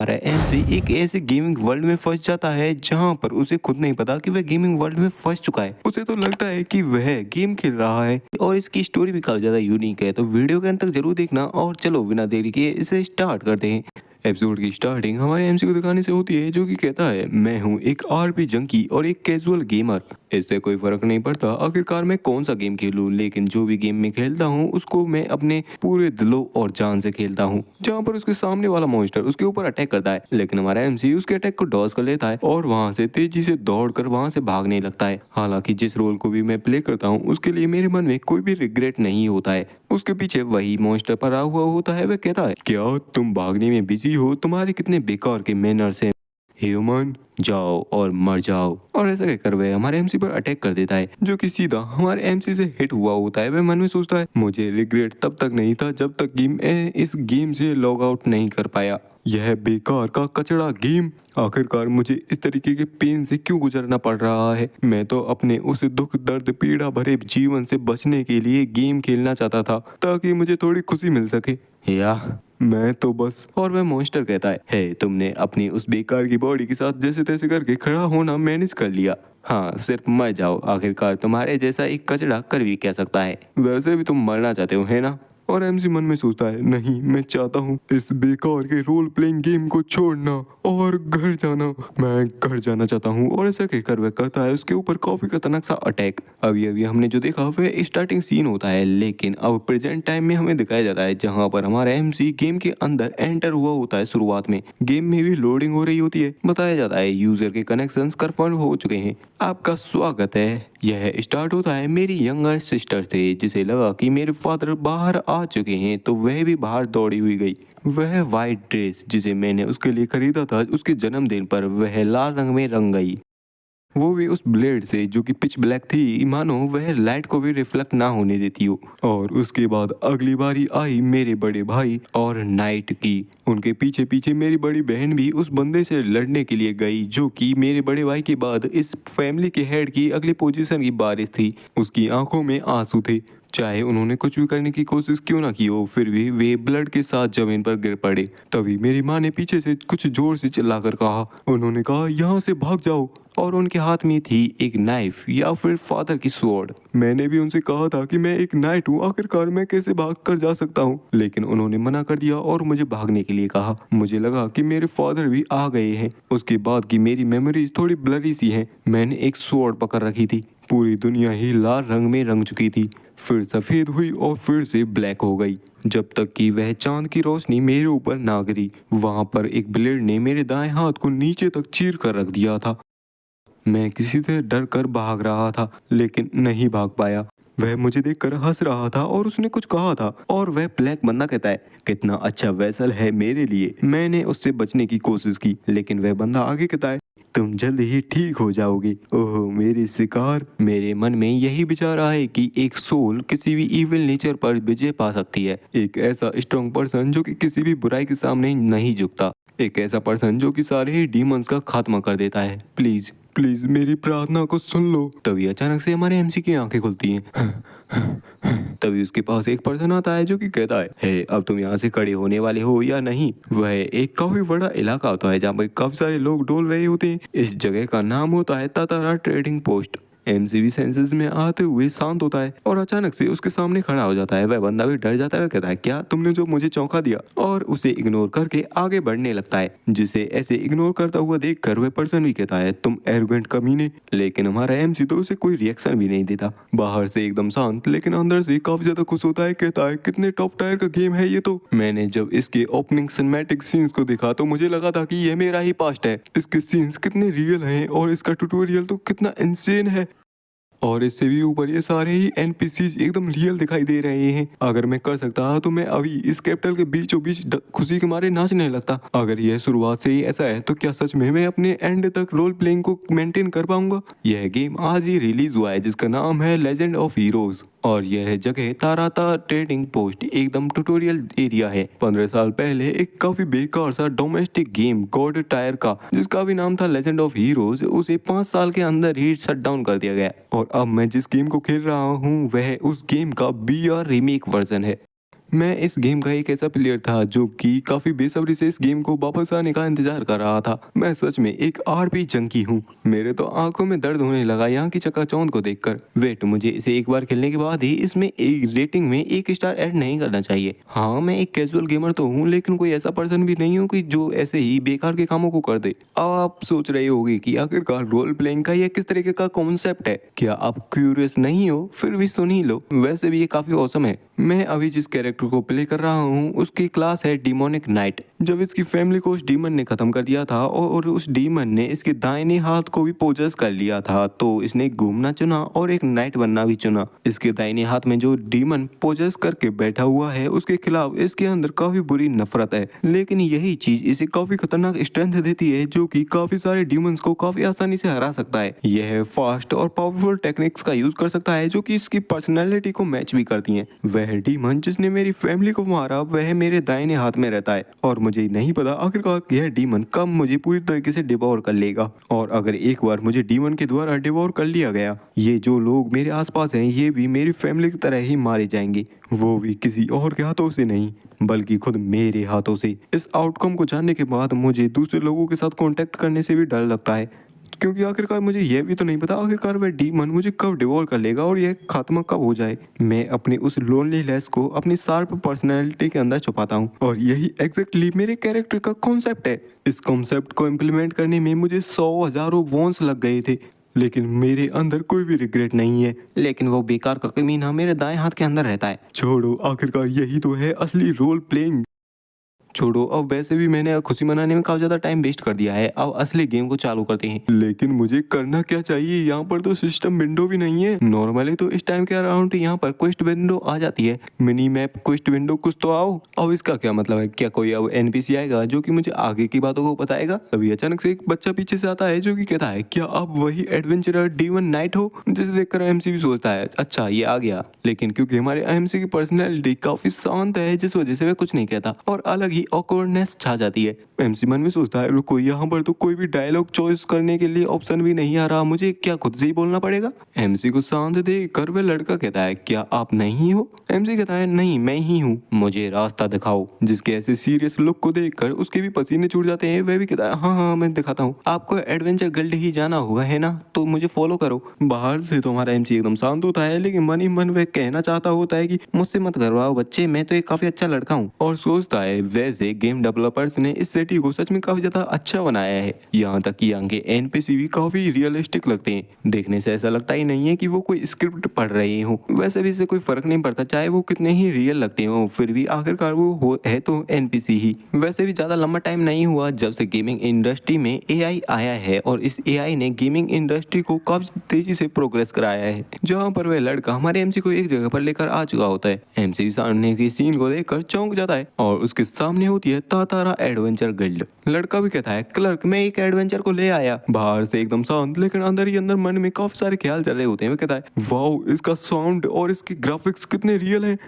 हमारा एमसी एक ऐसे गेमिंग वर्ल्ड में फंस जाता है जहां पर उसे खुद नहीं पता कि वह गेमिंग वर्ल्ड में फंस चुका है। उसे तो लगता है कि वह गेम खेल रहा है और इसकी स्टोरी भी काफी ज्यादा यूनिक है, तो वीडियो के अंत तक जरूर देखना। और चलो बिना देरी किए इसे स्टार्ट करते हैं। एपिसोड की स्टार्टिंग हमारे एमसी को दिखाने से होती है, जो कि कहता है मैं हूँ एक आरपी जंकी और एक कैजुअल गेमर। इससे कोई फर्क नहीं पड़ता आखिरकार मैं कौन सा गेम खेलूं, लेकिन जो भी गेम में खेलता हूँ उसको मैं अपने पूरे दिलों और जान से खेलता हूँ। जहाँ पर उसके सामने वाला मॉन्स्टर उसके ऊपर अटैक करता है, लेकिन हमारा एमसी उसके अटैक को डॉज कर लेता है और वहां से तेजी से दौड़कर वहां से भागने लगता है। हालांकि जिस रोल को भी मैं प्ले करता हूँ उसके लिए मेरे मन में कोई भी रिग्रेट नहीं होता है। उसके पीछे वही मॉन्स्टर पड़ा हुआ होता है। वह कहता है क्या तुम भागने में बिजी हो, तुम्हारे कितने बेकार के मैनर्स हैं ह्यूमन, जाओ और मर जाओ। और ऐसा कहकर वह हमारे एमसी पर अटैक कर देता है, जो कि सीधा हमारे एमसी से हिट हुआ होता है। वह मन में सोचता है मुझे रिग्रेट तब तक नहीं था जब तक कि मैं इस गेम से लॉग आउट नहीं कर पाया। यह बेकार का कचड़ा गेम आखिरकार मुझे इस तरीके के पेन से क्यों गुजरना पड़ रहा है। मैं तो अपने उस दुख दर्द पीड़ा भरे जीवन से बचने के लिए गेम खेलना चाहता था ताकि मुझे थोड़ी खुशी मिल सके, या मैं तो बस। और वह मॉन्स्टर कहता है हे तुमने अपनी उस बेकार की बॉडी के साथ जैसे तैसे करके खड़ा होना मैनेज कर लिया। हाँ सिर्फ मर जाओ, आखिरकार तुम्हारे जैसा एक कचड़ा कर भी क्या सकता है। वैसे भी तुम मरना चाहते हो है ना। और एमसी मन में सोचता है नहीं, मैं चाहता हूँ इस बेकार के रोल प्लेइंग गेम को छोड़ना और घर जाना। मैं घर जाना चाहता हूँ। और ऐसा कहकर वह करता है उसके ऊपर काफी खतरनाक सा अटैक। अभी अभी हमने जो देखा वह स्टार्टिंग सीन होता है, लेकिन अब प्रेजेंट टाइम में हमें दिखाया जाता है जहाँ पर हमारा एमसी गेम के अंदर एंटर हुआ होता है। शुरुआत में गेम में भी लोडिंग हो रही होती है। बताया जाता है यूजर के कनेक्शंस कंफर्म हो चुके हैं, आपका स्वागत है। यह स्टार्ट होता है मेरी यंगर सिस्टर से, जिसे लगा कि मेरे फादर बाहर आ चुके हैं तो वह भी बाहर दौड़ी हुई गई। वह वाइट ड्रेस जिसे मैंने उसके लिए खरीदा था उसके जन्मदिन पर, वह लाल रंग में रंग गई, वो भी उस ब्लेड से जो कि पिच ब्लैक थी, मानो वह लाइट को भी रिफ्लेक्ट ना होने देती हो। और उसके बाद अगली बारी आई मेरे बड़े भाई और नाइट की। उनके पीछे पीछे मेरी बड़ी बहन भी उस बंदे से लड़ने के लिए गई, जो कि मेरे बड़े भाई के बाद इस फैमिली के हेड की अगली पोजीशन की बारिश थी। उसकी आंखों में आंसू थे, चाहे उन्होंने कुछ भी करने की कोशिश क्यों ना की हो, फिर भी वे ब्लड के साथ जमीन पर गिर पड़े। तभी मेरी माँ ने पीछे से कुछ जोर से चिल्लाकर कहा, उन्होंने कहा यहाँ से भाग जाओ। और उनके हाथ में थी एक नाइफ या फिर फादर की स्वॉर्ड। मैंने भी उनसे कहा था कि मैं एक नाइट हूँ, आखिरकार मैं कैसे भाग कर जा सकता हूँ, लेकिन उन्होंने मना कर दिया और मुझे भागने के लिए कहा। मुझे लगा कि मेरे फादर भी आ गए हैं। उसके बाद की मेरी मेमोरीज थोड़ी ब्लरी सी हैं। मैंने एक स्वॉर्ड पकड़ रखी थी, पूरी दुनिया ही लाल रंग में रंग चुकी थी, फिर सफेद हुई और फिर से ब्लैक हो गई, जब तक कि वह चांद की रोशनी मेरे ऊपर ना गिरी। वहां पर एक ब्लेड ने मेरे दाएं हाथ को नीचे तक चीर कर रख दिया था। मैं किसी से डर कर भाग रहा था, लेकिन नहीं भाग पाया। वह मुझे देखकर हंस रहा था और उसने कुछ कहा था। और वह ब्लैक बंदा कहता है कितना अच्छा वेसल है मेरे लिए। मैंने उससे बचने की कोशिश की, लेकिन वह बंदा आगे कहता है तुम जल्द ही ठीक हो जाओगे। ओह मेरे शिकार। मेरे मन में यही विचार आए कि एक सोल किसी भी इविल नेचर पर विजय पा सकती है। एक ऐसा स्ट्रॉन्ग पर्सन जो कि किसी भी बुराई के सामने नहीं झुकता। एक ऐसा पर्सन जो कि सारे ही डीमंस का खात्मा कर देता है। प्लीज प्लीज मेरी प्रार्थना को सुन लो। तभी अचानक से हमारे एमसी की आंखें खुलती हैं। तभी उसके पास एक पर्सन आता है जो कि कहता है हे अब तुम यहाँ से खड़े होने वाले हो या नहीं। वह एक काफी बड़ा इलाका होता है जहाँ पर काफी सारे लोग डोल रहे होते हैं। इस जगह का नाम होता है तातारा ट्रेडिंग पोस्ट। एमसीबी सेंसेस में आते हुए शांत होता है और अचानक से उसके सामने खड़ा हो जाता है। वह बंदा भी डर जाता है। वह कहता है क्या तुमने जो मुझे चौंका दिया, और उसे इग्नोर करके आगे बढ़ने लगता है। जिसे ऐसे इग्नोर करता हुआ देखकर वह पर्सन भी कहता है तुम एरोगेंट कमीने। लेकिन हमारा एमसी तो उसे कोई रिएक्शन भी नहीं देता। बाहर से एकदम शांत लेकिन अंदर से काफी ज्यादा खुश होता है। कहता है कितने टॉप टायर का गेम है ये तो। मैंने जब इसके ओपनिंग सिनेमैटिक सीन्स को देखा तो मुझे लगा था कि यह मेरा ही पास्ट है। इसके सीन्स कितने रियल हैं और इसका ट्यूटोरियल तो कितना इंसेन है। और इससे भी ऊपर ये सारे ही एनपीसी एकदम रियल दिखाई दे रहे हैं। अगर मैं कर सकता तो मैं अभी इस कैपिटल के बीचों बीच खुशी के मारे नाचने लगता। अगर यह शुरुआत से ही ऐसा है तो क्या सच में मैं अपने एंड तक रोल प्लेइंग को मेंटेन कर पाऊंगा। यह गेम आज ही रिलीज हुआ है जिसका नाम है लेजेंड ऑफ हीरोज। और यह जगह ताराता ट्रेडिंग पोस्ट एकदम ट्यूटोरियल एरिया है। 15 साल पहले एक काफी बेकार सा डोमेस्टिक गेम गॉड टायर का, जिसका भी नाम था लेजेंड ऑफ हीरोज, उसे 5 साल के अंदर ही शट डाउन कर दिया गया। और अब मैं जिस गेम को खेल रहा हूँ वह उस गेम का बीआर रीमेक वर्जन है। मैं इस गेम का एक ऐसा प्लेयर था जो कि काफी बेसब्री से इस गेम को वापस आने का इंतजार कर रहा था। मैं सच में एक आरपी जंकी हूँ। मेरे तो आंखों में दर्द होने लगा यहाँ की चकाचौंध को देखकर। वेट, मुझे इसे एक बार खेलने के बाद ही इसमें एक रेटिंग में 1 स्टार ऐड नहीं करना चाहिए। हाँ, मैं एक कैजुअल गेमर तो हूँ, लेकिन कोई ऐसा पर्सन भी नहीं हूँ कि जो ऐसे ही बेकार के कामों को कर दे। अब आप सोच रहे होगे कि आखिरकार रोल प्लेइंग का यह किस तरीके का कॉन्सेप्ट है। क्या आप क्यूरियस नहीं हो? फिर भी सुन ही लो, वैसे भी ये काफी औसम है। मैं अभी जिस कैरेक्टर को प्ले कर रहा हूँ उसकी क्लास है डिमोनिक नाइट। जब इसकी फैमिली को उस डीमन ने खत्म कर दिया था और उस डीमन ने इसके दाहिने हाथ को भी पोजेस कर लिया था, तो इसने घूमना चुना और एक नाइट बनना भी चुना। इसके दाहिने हाथ में जो डीमन पोजेस करके बैठा हुआ है उसके खिलाफ इसके अंदर काफी बुरी नफरत है, लेकिन यही चीज इसे काफी खतरनाक स्ट्रेंथ देती है जो कि काफी सारे डीमंस को काफी आसानी से हरा सकता है। यह फास्ट और पावरफुल टेक्निक्स का यूज कर सकता है जो कि इसकी पर्सनैलिटी को मैच भी करती हैं। वह डीमन जिसने मेरी फैमिली को मारा वह मेरे दाहिने हाथ में रहता है और मुझे नहीं पता आखिरकार यह डीमन कब मुझे पूरी तरीके से डिवोर कर लेगा। और अगर एक बार मुझे डीमन के द्वारा डिवोर कर लिया गया, ये जो लोग मेरे आसपास हैं ये भी मेरी फैमिली की तरह ही मारे जाएंगे, वो भी किसी और के हाथों से नहीं बल्कि खुद मेरे हाथों से। इस आउटकम को जानने के बाद मुझे दूसरे लोगों के साथ कांटेक्ट करने से भी डर लगता है, क्योंकि आखिरकार मुझे यह भी तो नहीं पता आखिरकार वह डीमन मुझे कब डिवोर कर लेगा और यह खात्मा कब हो जाए। मैं अपनी उस लोनलीनेस को अपनी शार्प पर्सनैलिटी के अंदर छुपाता हूँ और यही एग्जैक्टली मेरे कैरेक्टर का कॉन्सेप्ट है। इस कॉन्सेप्ट को इम्प्लीमेंट करने में मुझे 100,000 वॉन्स लग गए थे, लेकिन मेरे अंदर कोई भी रिग्रेट नहीं है। लेकिन वो बेकार का कमीना मेरे दाएं हाथ के अंदर रहता है। छोड़ो, आखिरकार यही तो है असली रोल प्लेइंग। छोड़ो, अब वैसे भी मैंने खुशी मनाने में काफी ज्यादा टाइम वेस्ट कर दिया है। अब असली गेम को चालू करते हैं। लेकिन मुझे करना क्या चाहिए? यहाँ पर तो सिस्टम विंडो भी नहीं है। नॉर्मली तो इस टाइम के अराउंड यहाँ पर क्वेस्ट विंडो आ जाती है, मिनी मैप क्वेस्ट विंडो कुछ तो आओ। अब इसका क्या मतलब है? क्या कोई अब एनपीसी आएगा जो कि मुझे आगे की बातों को बताएगा? तभी अचानक से एक बच्चा पीछे से आता है जो कि कहता है, क्या आप वही एडवेंचरर डीवन नाइट हो? जिसे देखकर एमसी भी सोचता है अच्छा ये आ गया, लेकिन क्योंकि हमारे एमसी की पर्सनैलिटी काफी शांत है जिस वजह से वह कुछ नहीं कहता और अलग ही ऑकवर्डनेस छा जाती है। एमसी मन में सोचता है रुको, यहाँ पर तो कोई भी डायलॉग चॉइस करने के लिए ऑप्शन भी नहीं आ रहा, मुझे क्या खुद से ही बोलना पड़ेगा? एमसी को शांत देख कर वह लड़का कहता है, क्या आप नहीं हो? एमसी कहता है, नहीं मैं ही हूँ, मुझे रास्ता दिखाओ। जिसके ऐसे सीरियस लुक को देखकर उसके भी पसीने छूट जाते हैं। वह भी कहता है, हाँ हाँ मैं दिखाता हूँ, आपको एडवेंचर गिल्ड ही जाना होगा है ना, तो मुझे फॉलो करो। बाहर से तो हमारा एमसी एकदम शांत होता है, लेकिन मन ही मन वह कहना चाहता होता है कि मुझसे मत करवाओ बच्चे, मैं तो एक काफी अच्छा लड़का हूँ। और सोचता है वैसे गेम डेवलपर्स ने इस सिटी को सच में काफी ज्यादा अच्छा बनाया है। यहाँ तक कि यहाँ के एनपीसी भी काफी रियलिस्टिक लगते हैं। देखने से ऐसा लगता ही नहीं है कि वो कोई स्क्रिप्ट पढ़ रहे हो। वैसे भी इससे कोई फर्क नहीं पड़ता चाहे वो कितने ही रियल लगते हो, फिर भी आखिरकार वो है तो एनपीसी ही। वैसे भी ज्यादा लंबा टाइम नहीं हुआ जब से गेमिंग इंडस्ट्री में एआई आया है और इस एआई ने गेमिंग इंडस्ट्री को काफी तेजी से प्रोग्रेस कराया है। जहाँ पर वह लड़का हमारे एमसी को एक जगह पर लेकर आ चुका होता है। एमसी सामने की सीन को देखकर चौंक जाता है और उसके सामने होती है तातारा एडवेंचर गिल्ड। लड़का भी कहता है, क्लर्क मैं एक एडवेंचर को ले आया। बाहर से एकदम शांत, लेकिन अंदर ही अंदर मन में काफी सारे ख्याल चल रहे होते हैं। वो कहता है, वाओ इसका साउंड और इसके ग्राफिक्स कितने रियल हैं।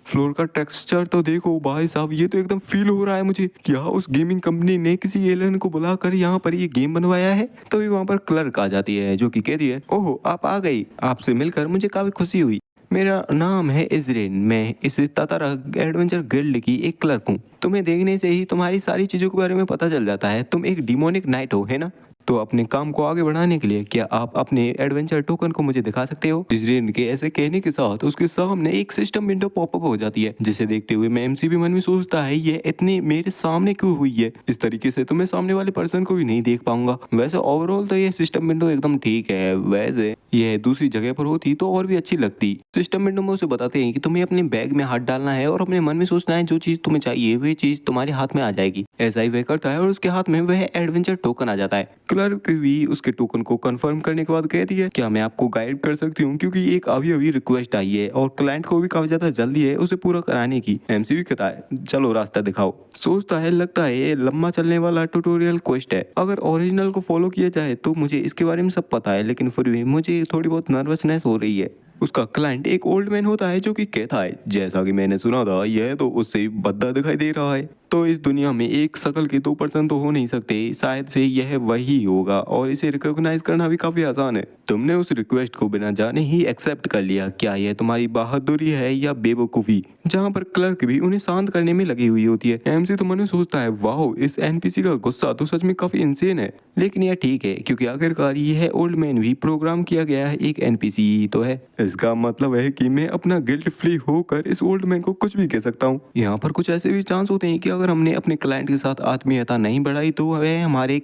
फ्लोर का टेक्सचर तो देखो भाई साहब, ये तो एकदम फील हो रहा है मुझे क्या उस गेमिंग कंपनी ने किसी एलियन को बुलाकर यहाँ पर ये गेम बनवाया है। तभी वहाँ पर क्लर्क आ जाती है जो कि कहती है, ओह आप आ गई, आपसे मिलकर मुझे काफी खुशी हुई। मेरा नाम है इजरेन, मैं इस तातारा एडवेंचर गिल्ड की एक क्लर्क हूँ। तुम्हें देखने से ही तुम्हारी सारी चीजों के बारे में पता चल जाता है। तुम एक डिमोनिक नाइट हो है ना? तो अपने काम को आगे बढ़ाने के लिए क्या आप अपने एडवेंचर टोकन को मुझे दिखा सकते हो? इजरेन के ऐसे कहने के साथ उसके सामने एक सिस्टम विंडो पॉपअप हो जाती है, जिसे देखते हुए मैं एमसी भी मन में सोचता है ये इतने मेरे सामने क्यों हुई है? इस तरीके से तो मैं सामने वाले पर्सन को भी नहीं देख पाऊंगा। वैसे ओवरऑल तो ये सिस्टम विंडो एकदम ठीक है, वैसे यह दूसरी जगह पर होती तो और भी अच्छी लगती। सिस्टम विंडो में उसे बताते हैं कि तुम्हें अपने बैग में हाथ डालना है और अपने मन में सोचना है जो चीज तुम्हें चाहिए वह चीज तुम्हारे हाथ में आ जाएगी। ऐसा ही वह करता है और उसके हाथ में वह एडवेंचर टोकन आ जाता है। क्लर्क भी उसके टोकन को कंफर्म करने के बाद कहती है, क्या मैं आपको गाइड कर सकती हूँ, क्योंकि एक अभी रिक्वेस्ट आई है और क्लाइंट को भी काफी ज्यादा जल्दी है उसे पूरा कराने की। एमसी भी कहता है, चलो रास्ता दिखाओ। सोचता है लगता है ये लंबा चलने वाला ट्यूटोरियल क्वेस्ट है, अगर ओरिजिनल को फॉलो किया जाए तो मुझे इसके बारे में सब पता है, लेकिन फिर भी मुझे थोड़ी बहुत नर्वसनेस हो रही है। उसका क्लाइंट एक ओल्ड मैन होता है जो कि कहता है, जैसा कि मैंने सुना था यह तो उससे बद्दा दिखाई दे रहा है। तो इस दुनिया में एक शकल के 2 पर्सन तो हो नहीं सकते, शायद से यह वही होगा और इसे रिकॉग्नाइज करना भी काफी आसान है। तुमने उस रिक्वेस्ट को बिना जाने ही एक्सेप्ट कर लिया। क्या यह तुम्हारी बहादुरी है या बेवकूफी? जहाँ पर क्लर्क भी उन्हें शांत करने में लगी हुई होती है। एमसी तो मन में सोचता है, वाह, इस एनपीसी का गुस्सा तो सच में काफी इंसेन है। लेकिन यह ठीक है क्योंकि आखिरकार यह ओल्ड मैन भी प्रोग्राम किया गया है एक एनपीसी ही तो है। इसका मतलब है कि मैं अपना गिल्ट फ्री होकर इस ओल्ड मैन को कुछ भी कह सकता हूँ। यहाँ पर कुछ ऐसे भी चांस होते हैं कि अगर हमने अपने क्लाइंट के साथ आत्मीयता नहीं बढ़ाई तो वह हमारे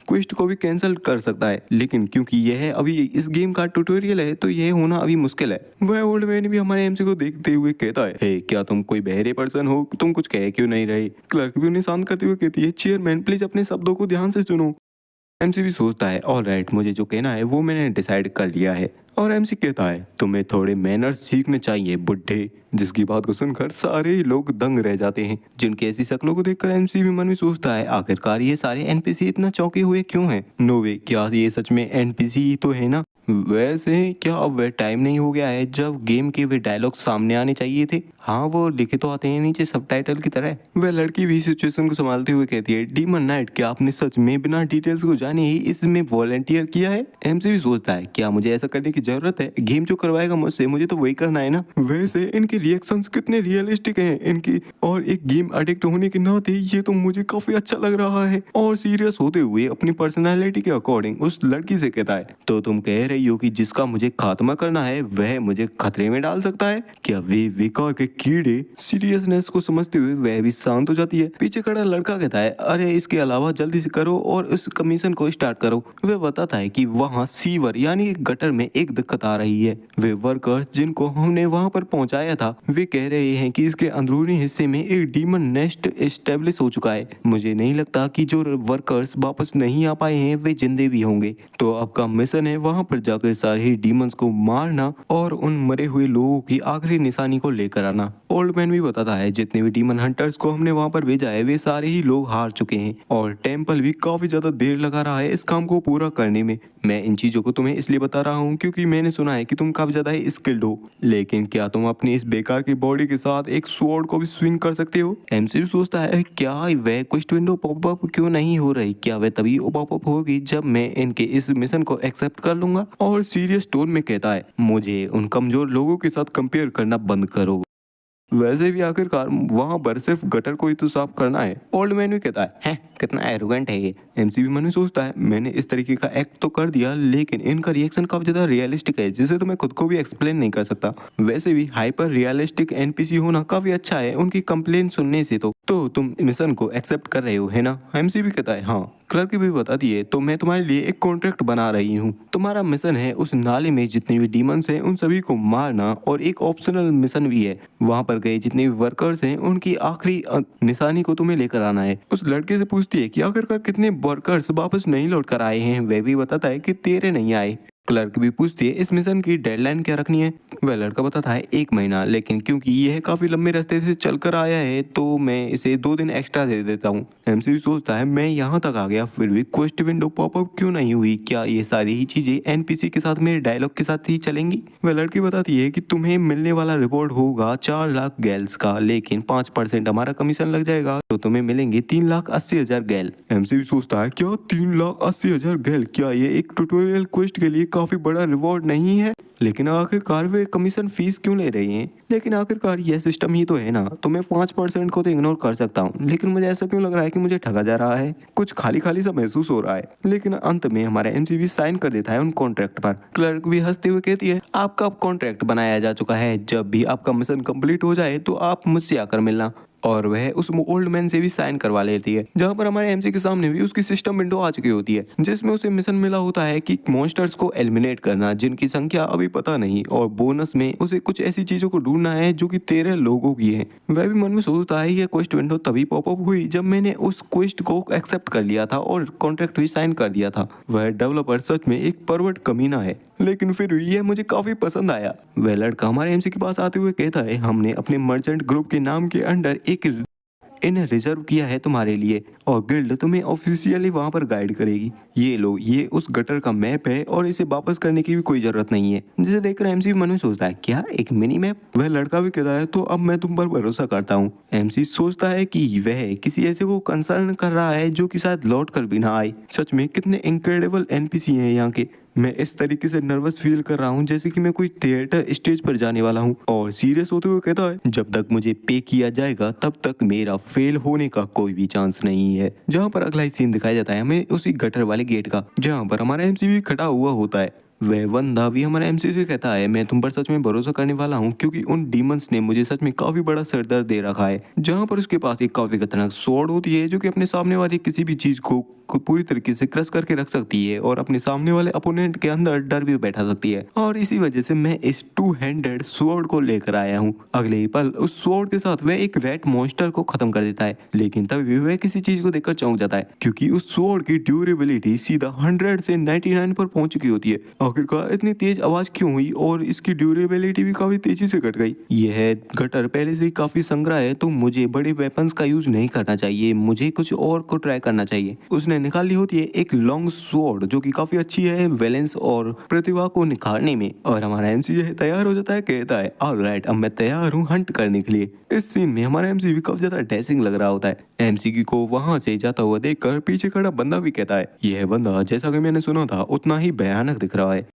क्वेस्ट को भी कैंसिल कर सकता है। लेकिन क्योंकि यह अभी इस गेम का ट्यूटोरियल है तो यह होना अभी मुश्किल है। वह ओल्ड मैन भी हमारे एमसी को देखते हुए कहता है, हे, क्या तुम कोई बहरे पर्सन हो? तुम कुछ कह क्यों नहीं रहे? क्लर्क भी उन्हें शांत करते हुए कहती है, चेयरमैन प्लीज अपने शब्दों को ध्यान से सुनो। एमसी भी सोचता है, ऑलराइट, मुझे जो कहना है वो मैंने डिसाइड कर लिया है। और एमसी कहता है, तुम्हें थोड़े मैनर्स सीखने चाहिए बुड्ढे। जिसकी बात को सुनकर सारे लोग दंग रह जाते हैं। जिनकी ऐसी शक्लों को देखकर एमसी भी मन में सोचता है, आखिरकार ये सारे एनपीसी इतना चौंके हुए क्यों हैं? नो वे, क्या ये सच में एनपीसी ही तो है ना? वैसे क्या अब वह टाइम नहीं हो गया है जब गेम के वे डायलॉग सामने आने चाहिए थे? हाँ, वो लिखे तो आते हैं नीचे सबटाइटल की तरह। वह लड़की भी सिचुएशन को संभालते हुए कहती है, डीमन नाइट, क्या आपने सच में बिना डिटेल्स को जाने ही इसमें वॉलंटियर किया है? एमसी भी सोचता है, क्या मुझे ऐसा करने की जरूरत है? गेम जो करवाएगा मुझसे, मुझे तो वही करना है ना। वैसे इनके रिएक्शंस कितने रियलिस्टिक हैं इनकी, और एक गेम एडिक्ट होने के नाते ये तो मुझे काफी अच्छा लग रहा है। और सीरियस होते हुए अपनी पर्सनालिटी के अकॉर्डिंग उस लड़की से कहता है, तो तुम कह रही हो कि जिसका मुझे खात्मा करना है वह मुझे खतरे में डाल सकता है? क्या वे विकार के कीड़े? सीरियसनेस को समझते हुए वह भी शांत हो जाती है। पीछे खड़ा लड़का कहता है, अरे इसके अलावा जल्दी से करो और उस कमीशन को स्टार्ट करो। वह बताता है कि वहाँ सीवर यानी गटर में एक दिक्कत आ रही है। वे वर्कर्स जिनको हमने वहाँ पर पहुँचाया था वे कह रहे हैं कि इसके अंदरूनी हिस्से में एक डीमन नेस्ट एस्टेब्लिश हो चुका है। मुझे नहीं लगता कि जो वर्कर्स वापस नहीं आ पाए हैं वे जिंदे भी होंगे। तो आपका मिशन है वहाँ पर जाकर सारे डीमंस को मारना और उन मरे हुए लोगों की आखिरी निशानी को लेकर आना। ओल्ड मैन भी बताता है, जितने भी डीमन हंटर्स को हमने वहाँ पर भेजा है वे सारे ही लोग हार चुके हैं और टेम्पल भी काफी ज्यादा देर लगा रहा है इस काम को पूरा करने में। मैं इन चीजों को तुम्हें इसलिए बता रहा हूँ क्योंकि मैंने सुना है कि तुम काफी ज्यादा स्किल्ड हो। लेकिन क्या तुम अपनी इस बेकार की बॉडी के साथ एक स्वॉर्ड को भी स्विंग कर सकते हो? एमसी भी सोचता है, क्या वह क्वेस्ट विंडो पॉपअप क्यों नहीं हो रही? क्या वह तभी पॉपअप होगी जब मैं इनके इस मिशन को एक्सेप्ट कर लूंगा? और सीरियस टोन में कहता है, मुझे उन कमजोर लोगों के साथ कंपेयर करना बंद करो। वैसे भी आखिरकार वहां पर सिर्फ गटर को ही तो साफ करना है। ओल्ड मैन भी कहता है, कितना एरोगेंट है ये। एमसी भी मन में सोचता है, मैंने इस तरीके का एक्ट तो कर दिया लेकिन इनका रिएक्शन काफी ज्यादा रियलिस्टिक है जिसे तो मैं खुद को भी एक्सप्लेन नहीं कर सकता। वैसे भी हाइपर रियलिस्टिक एनपीसी होना काफी अच्छा है उनकी कंप्लेन सुनने से। तो तुम मिशन को एक्सेप्ट कर रहे हो है ना? एमसी भी कहता है, हाँ। क्लर्क भी बताती है, तो मैं तुम्हारे लिए एक कॉन्ट्रैक्ट बना रही हूँ। तुम्हारा मिशन है उस नाले में जितने भी डीमंस हैं उन सभी को मारना और एक ऑप्शनल मिशन भी है, वहां पर गए जितने भी वर्कर्स हैं उनकी आखिरी निशानी को तुम्हें लेकर आना है। उस लड़के से पूछती है कि आखिरकार कितने वर्कर्स वापस नहीं लौट कर आए हैं? वह भी बताता है कि तेरे नहीं आए। क्लर्क भी पूछती है, इस मिशन की डेडलाइन क्या रखनी है? वह लड़का बताता है 1 महीना, लेकिन क्योंकि यह काफी लंबे रास्ते से चलकर आया है तो मैं इसे 2 दिन एक्स्ट्रा दे देता हूँ। एमसी भी सोचता है, मैं यहाँ तक आ गया फिर भी क्वेस्ट विंडो पॉपअप क्यों नहीं हुई? क्या ये सारी ही चीजें एनपीसी के साथ मेरे डायलॉग के साथ ही चलेंगी? वह लड़की बताती है कि तुम्हें मिलने वाला रिवॉर्ड होगा 4 लाख गैल्स का, लेकिन 5% हमारा कमीशन लग जाएगा तो तुम्हें मिलेंगे 3,80,000 गैल। एमसी भी सोचता है, क्या 3,80,000 गैल? क्या ये एक ट्यूटोरियल क्वेस्ट के लिए काफी बड़ा रिवॉर्ड नहीं है? लेकिन आखिरकार वे कमीशन फीस क्यों ले रही हैं? लेकिन आखिरकार यह सिस्टम ही तो है ना, तो मैं 5% को तो इग्नोर कर सकता हूँ। लेकिन मुझे ऐसा क्यों लग रहा है कि मुझे ठगा जा रहा है? कुछ खाली खाली सा महसूस हो रहा है। लेकिन अंत में हमारा एमसी भी साइन कर देता है उन कॉन्ट्रैक्ट पर। क्लर्क भी हंसते हुए कहती है, आपका अब कॉन्ट्रैक्ट बनाया जा चुका है, जब भी आपका मिशन कंप्लीट हो जाए तो आप मुझसे आकर मिलना। और वह उस ओल्ड मैन से भी साइन करवा लेती है, जहाँ पर हमारे एमसी के सामने भी उसकी सिस्टम विंडो आ चुकी होती है जिसमें उसे मिशन मिला होता है कि मॉन्स्टर्स को एलिमिनेट करना जिनकी संख्या अभी पता नहीं, और बोनस में उसे कुछ ऐसी चीजों को ढूंढना है जो कि 13 लोगों की है। वह भी मन में सोचता है यह क्वेस्ट विंडो तभी पॉपअप हुई जब मैंने उस क्वेस्ट को एक्सेप्ट कर लिया था और कॉन्ट्रैक्ट भी साइन कर दिया था। वह डेवलपर सच में एक परवर्ट कमीना है, लेकिन फिर भी यह मुझे काफी पसंद आया। वह लड़का हमारे एमसी के पास आते हुए कहता है, हमने अपने मर्चेंट ग्रुप के नाम के अंडर इन्हें रिजर्व किया है तुम्हारे लिए और गिल्ड तुम्हें ऑफिशियली वहां पर गाइड करेगी। ये लो, ये उस गटर का मैप है और इसे वापस करने की भी कोई जरूरत नहीं है। जिसे देखकर एमसी मन में सोचता है, क्या एक मिनी मैप? वह लड़का भी कहता है, तो अब मैं तुम पर भरोसा करता हूँ। एमसी सोचता है कि वह किसी ऐसे को कंसर्न कर रहा है जो कि शायद लौट कर भी ना आए। सच में कितने इनक्रेडिबल एनपीसी हैं यहाँ के। मैं इस तरीके से नर्वस फील कर रहा हूँ जैसे कि मैं कोई थिएटर स्टेज पर जाने वाला हूँ। और सीरियस होते हुए कहता है, जब तक मुझे पे किया जाएगा तब तक मेरा फेल होने का कोई भी चांस नहीं है। जहाँ पर अगला सीन दिखाया जाता है हमें उसी गटर वाले गेट का, जहाँ पर हमारा एमसी भी खड़ा हुआ होता है। वह बंदा भी हमारा एमसी से कहता है, मैं तुम पर सच में भरोसा करने वाला हूँ क्योंकि उन डीमंस ने मुझे सच में काफी बड़ा सरदर्द दे रखा है। जहाँ पर उसके पास एक काफी खतरनाक स्वॉर्ड होती है जो कि अपने सामने वाले किसी भी चीज को पूरी तरीके से क्रश करके रख सकती है और अपने सामने वाले अपोनेंट के अंदर डर भी बैठा सकती है। और इसी वजह से मैं इस 2-हैंडेड स्वॉर्ड को लेकर आया हूँ। अगले ही पल उस स्वॉर्ड के साथ वह एक रेड मॉन्स्टर को खत्म कर देता है, लेकिन तभी वह किसी चीज को देखकर चौंक जाता है क्योंकि उस स्वॉर्ड की ड्यूरेबिलिटी सीधा 100 से 99 पर पहुंच चुकी होती है। आखिरकार इतनी तेज आवाज क्यों हुई और इसकी ड्यूरेबिलिटी भी काफी तेजी से घट गई। यह गटर पहले से ही काफी संग्रह है तो मुझे बड़े वेपन्स का यूज नहीं करना चाहिए, मुझे कुछ और को ट्राई करना चाहिए। उसने निकाल ली होती है एक लॉन्ग स्वॉर्ड जो कि काफी अच्छी है बैलेंस और प्रतिभा को निखारने में। और हमारा एमसी जो है तैयार हो जाता है, कहता है ऑलराइट अब मैं तैयार हूँ हंट करने के लिए। इस सीन में हमारा एमसी भी काफी ज्यादा डैशिंग लग रहा होता है। एमसी को वहां से जाता हुआ देखकर पीछे खड़ा बंदा भी कहता है, यह बंदा जैसा कि मैंने सुना था उतना ही भयानक दिख रहा है,